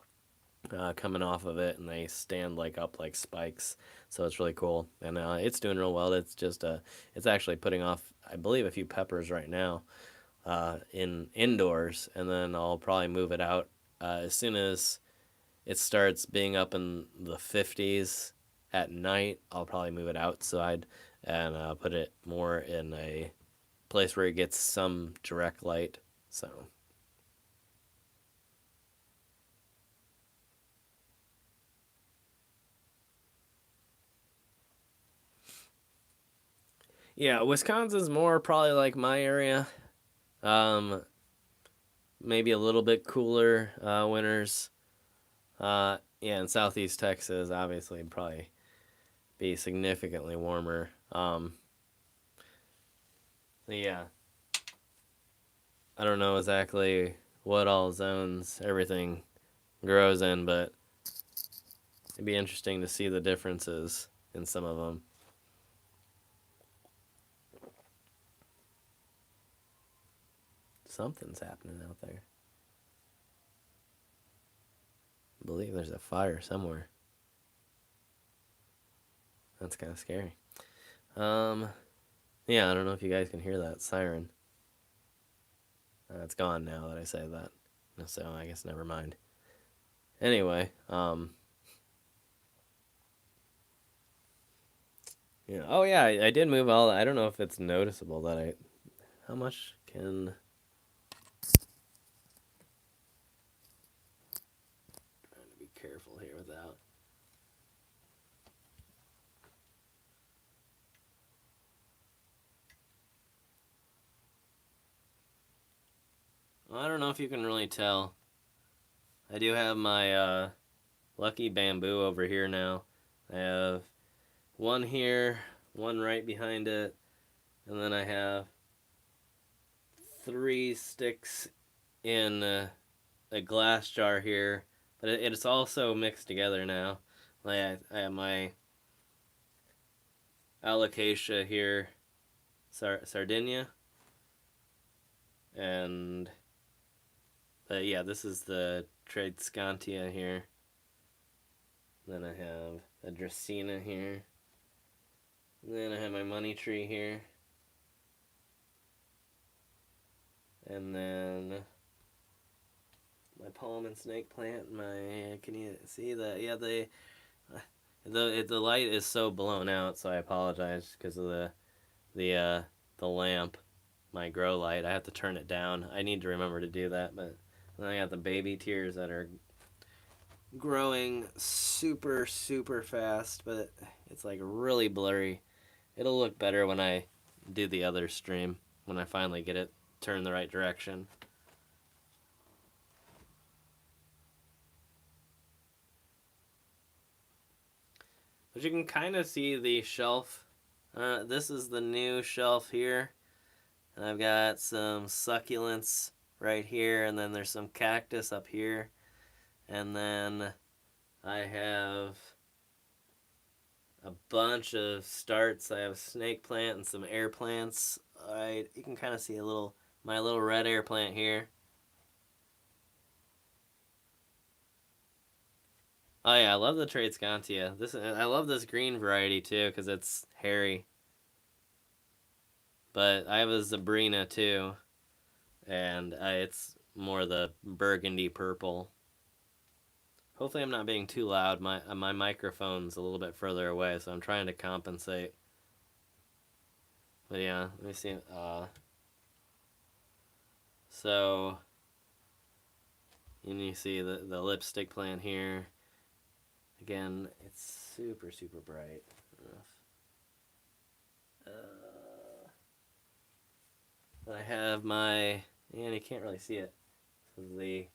[SPEAKER 1] coming off of it, and they stand like up like spikes. So it's really cool, and it's doing real well. It's actually putting off, I believe, a few peppers right now in indoors, and then I'll probably move it out as soon as it starts being up in the 50s at night. I'll probably move it outside and put it more in a place where it gets some direct light. So yeah, Wisconsin's more probably like my area. Um, Maybe a little bit cooler winters. Yeah, in southeast Texas, obviously, it'd probably be significantly warmer. Yeah, I don't know exactly what all zones everything grows in, but it'd be interesting to see the differences in some of them. Something's happening out there. I believe there's a fire somewhere. That's kind of scary. Yeah, I don't know if you guys can hear that siren. It's gone now that I say that. So I guess never mind. Anyway, yeah. Oh yeah, I did move all. I don't know if it's noticeable that I. How much can? Trying to be careful here without. I don't know if you can really tell. I do have my lucky bamboo over here now. I have one here, one right behind it, and then I have 3 sticks in a glass jar here. But it's also mixed together now. Like I have my alocasia here, Sardinia, and yeah, this is the Tradescantia here. Then I have a Dracaena here. And then I have my money tree here. And then my palm and snake plant. Can you see that? Yeah, the light is so blown out, so I apologize because of the lamp, my grow light. I have to turn it down. I need to remember to do that, but then I got the baby tears that are growing super super fast, but it's like really blurry. It'll look better when I do the other stream, when I finally get it turned the right direction. But you can kind of see the shelf. This is the new shelf here. And I've got some succulents right here, and then there's some cactus up here. And then I have a bunch of starts. I have a snake plant and some air plants. You can kind of see my little red air plant here. Oh yeah, I love the Tradescantia. I love this green variety too because it's hairy. But I have a Zabrina too, and it's more the burgundy purple. Hopefully, I'm not being too loud. My microphone's a little bit further away, so I'm trying to compensate. But yeah, let me see. So you see the lipstick plant here. Again, it's super super bright. I have and you can't really see it. This is the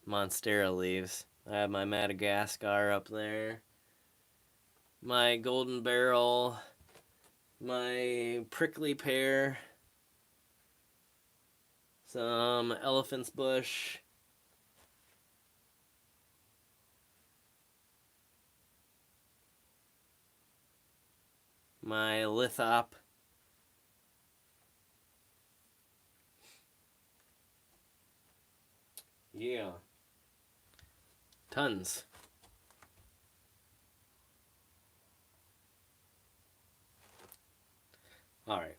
[SPEAKER 1] Monstera leaves. I have my Madagascar up there. My golden barrel. My prickly pear. Some elephant's bush. My lithop. Yeah. Tons. All right.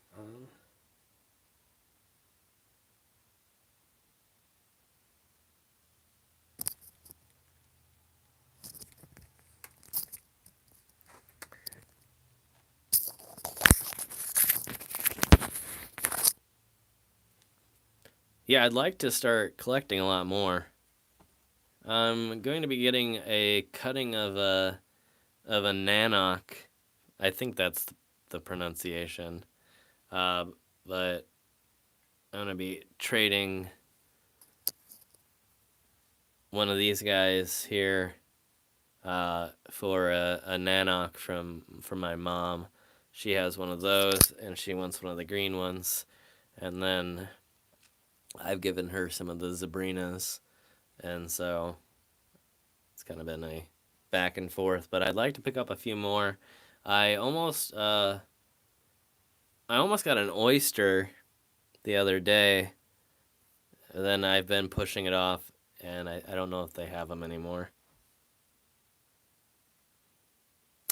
[SPEAKER 1] Yeah, I'd like to start collecting a lot more. I'm going to be getting a cutting of a Nanoc. I think that's the pronunciation. But I'm going to be trading one of these guys here for a Nanoc from my mom. She has one of those, and she wants one of the green ones. And then I've given her some of the Zabrinas, and so kind of been a back and forth, but I'd like to pick up a few more. I almost uh, I almost got an oyster the other day. And then I've been pushing it off, and I don't know if they have them anymore.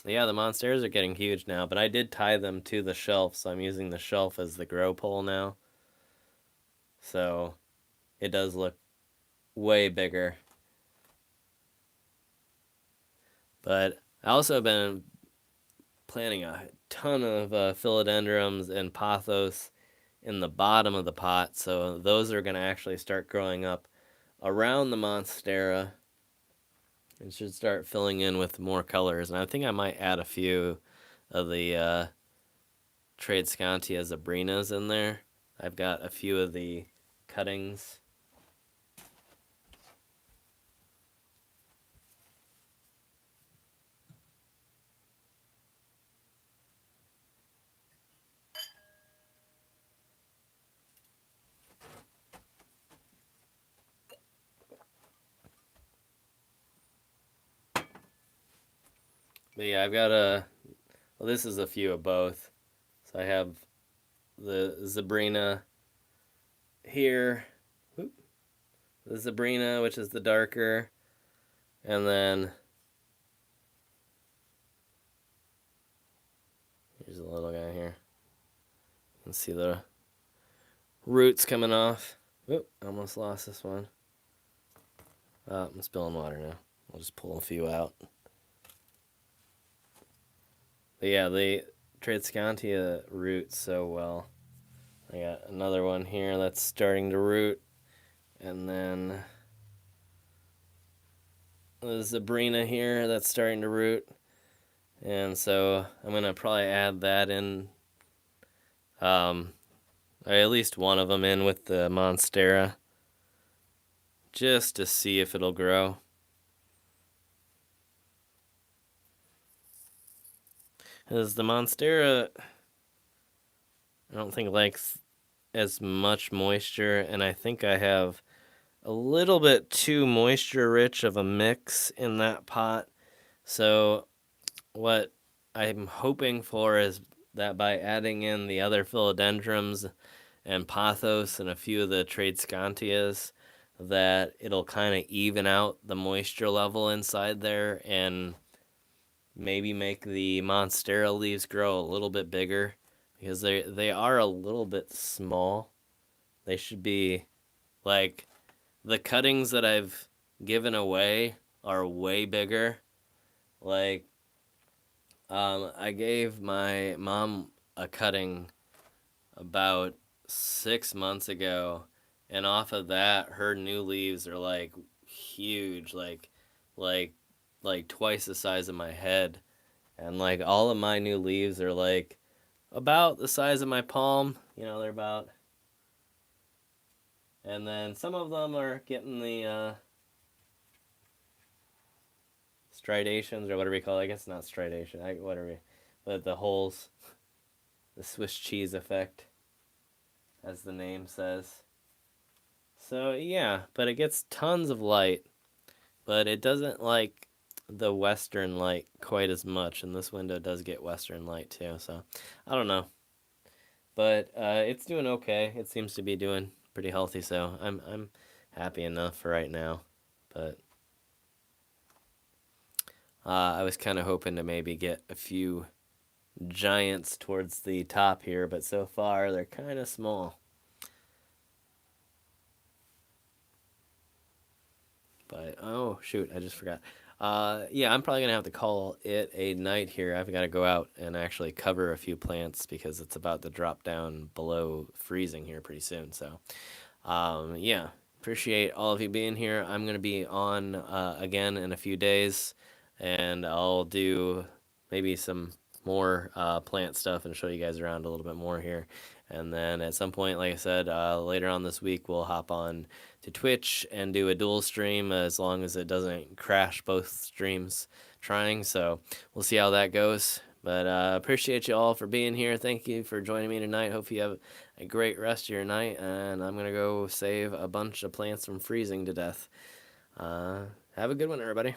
[SPEAKER 1] Yeah, the monsters are getting huge now, but I did tie them to the shelf, so I'm using the shelf as the grow pole now. So it does look way bigger. But I also have been planting a ton of philodendrons and pothos in the bottom of the pot, so those are going to actually start growing up around the monstera and should start filling in with more colors. And I think I might add a few of the Tradescantia Zabrinas in there. I've got a few of the cuttings. But yeah, I've got well, this is a few of both. So I have the Zabrina here. Whoop. The Zabrina, which is the darker. And then here's a little guy here. You can see the roots coming off. Oop, almost lost this one. I'm spilling water now. I'll just pull a few out. But yeah, they Tradescantia roots so well. I got another one here that's starting to root. And then the Zabrina here that's starting to root. And so I'm going to probably add that in. At least one of them in with the Monstera. Just to see if it'll grow. Because the Monstera, I don't think likes as much moisture, and I think I have a little bit too moisture rich of a mix in that pot. So what I'm hoping for is that by adding in the other philodendrons and pothos and a few of the Tradescantias, that it'll kind of even out the moisture level inside there and maybe make the Monstera leaves grow a little bit bigger, because they are a little bit small. They should be like the cuttings that I've given away are way bigger. Like I gave my mom a cutting about 6 months ago, and off of that her new leaves are like huge, like like twice the size of my head. And like all of my new leaves are like about the size of my palm. They're about. And then some of them are getting the stridations, or whatever you call it. I guess not stridation. Whatever. But the holes. The Swiss cheese effect, as the name says. So yeah, but it gets tons of light. But it doesn't like the western light quite as much, and this window does get western light too, so I don't know. But it's doing okay. It seems to be doing pretty healthy, so I'm happy enough for right now. But I was kind of hoping to maybe get a few giants towards the top here, but so far they're kind of small. But oh shoot, I just forgot. Yeah, I'm probably gonna have to call it a night here. I've got to go out and actually cover a few plants because it's about to drop down below freezing here pretty soon. So, yeah, appreciate all of you being here. I'm gonna be on again in a few days, and I'll do maybe some more plant stuff and show you guys around a little bit more here. And then at some point, like I said, later on this week, we'll hop on to Twitch and do a dual stream, as long as it doesn't crash both streams trying. So we'll see how that goes. But appreciate you all for being here. Thank you for joining me tonight. Hope you have a great rest of your night. And I'm going to go save a bunch of plants from freezing to death. Have a good one, everybody.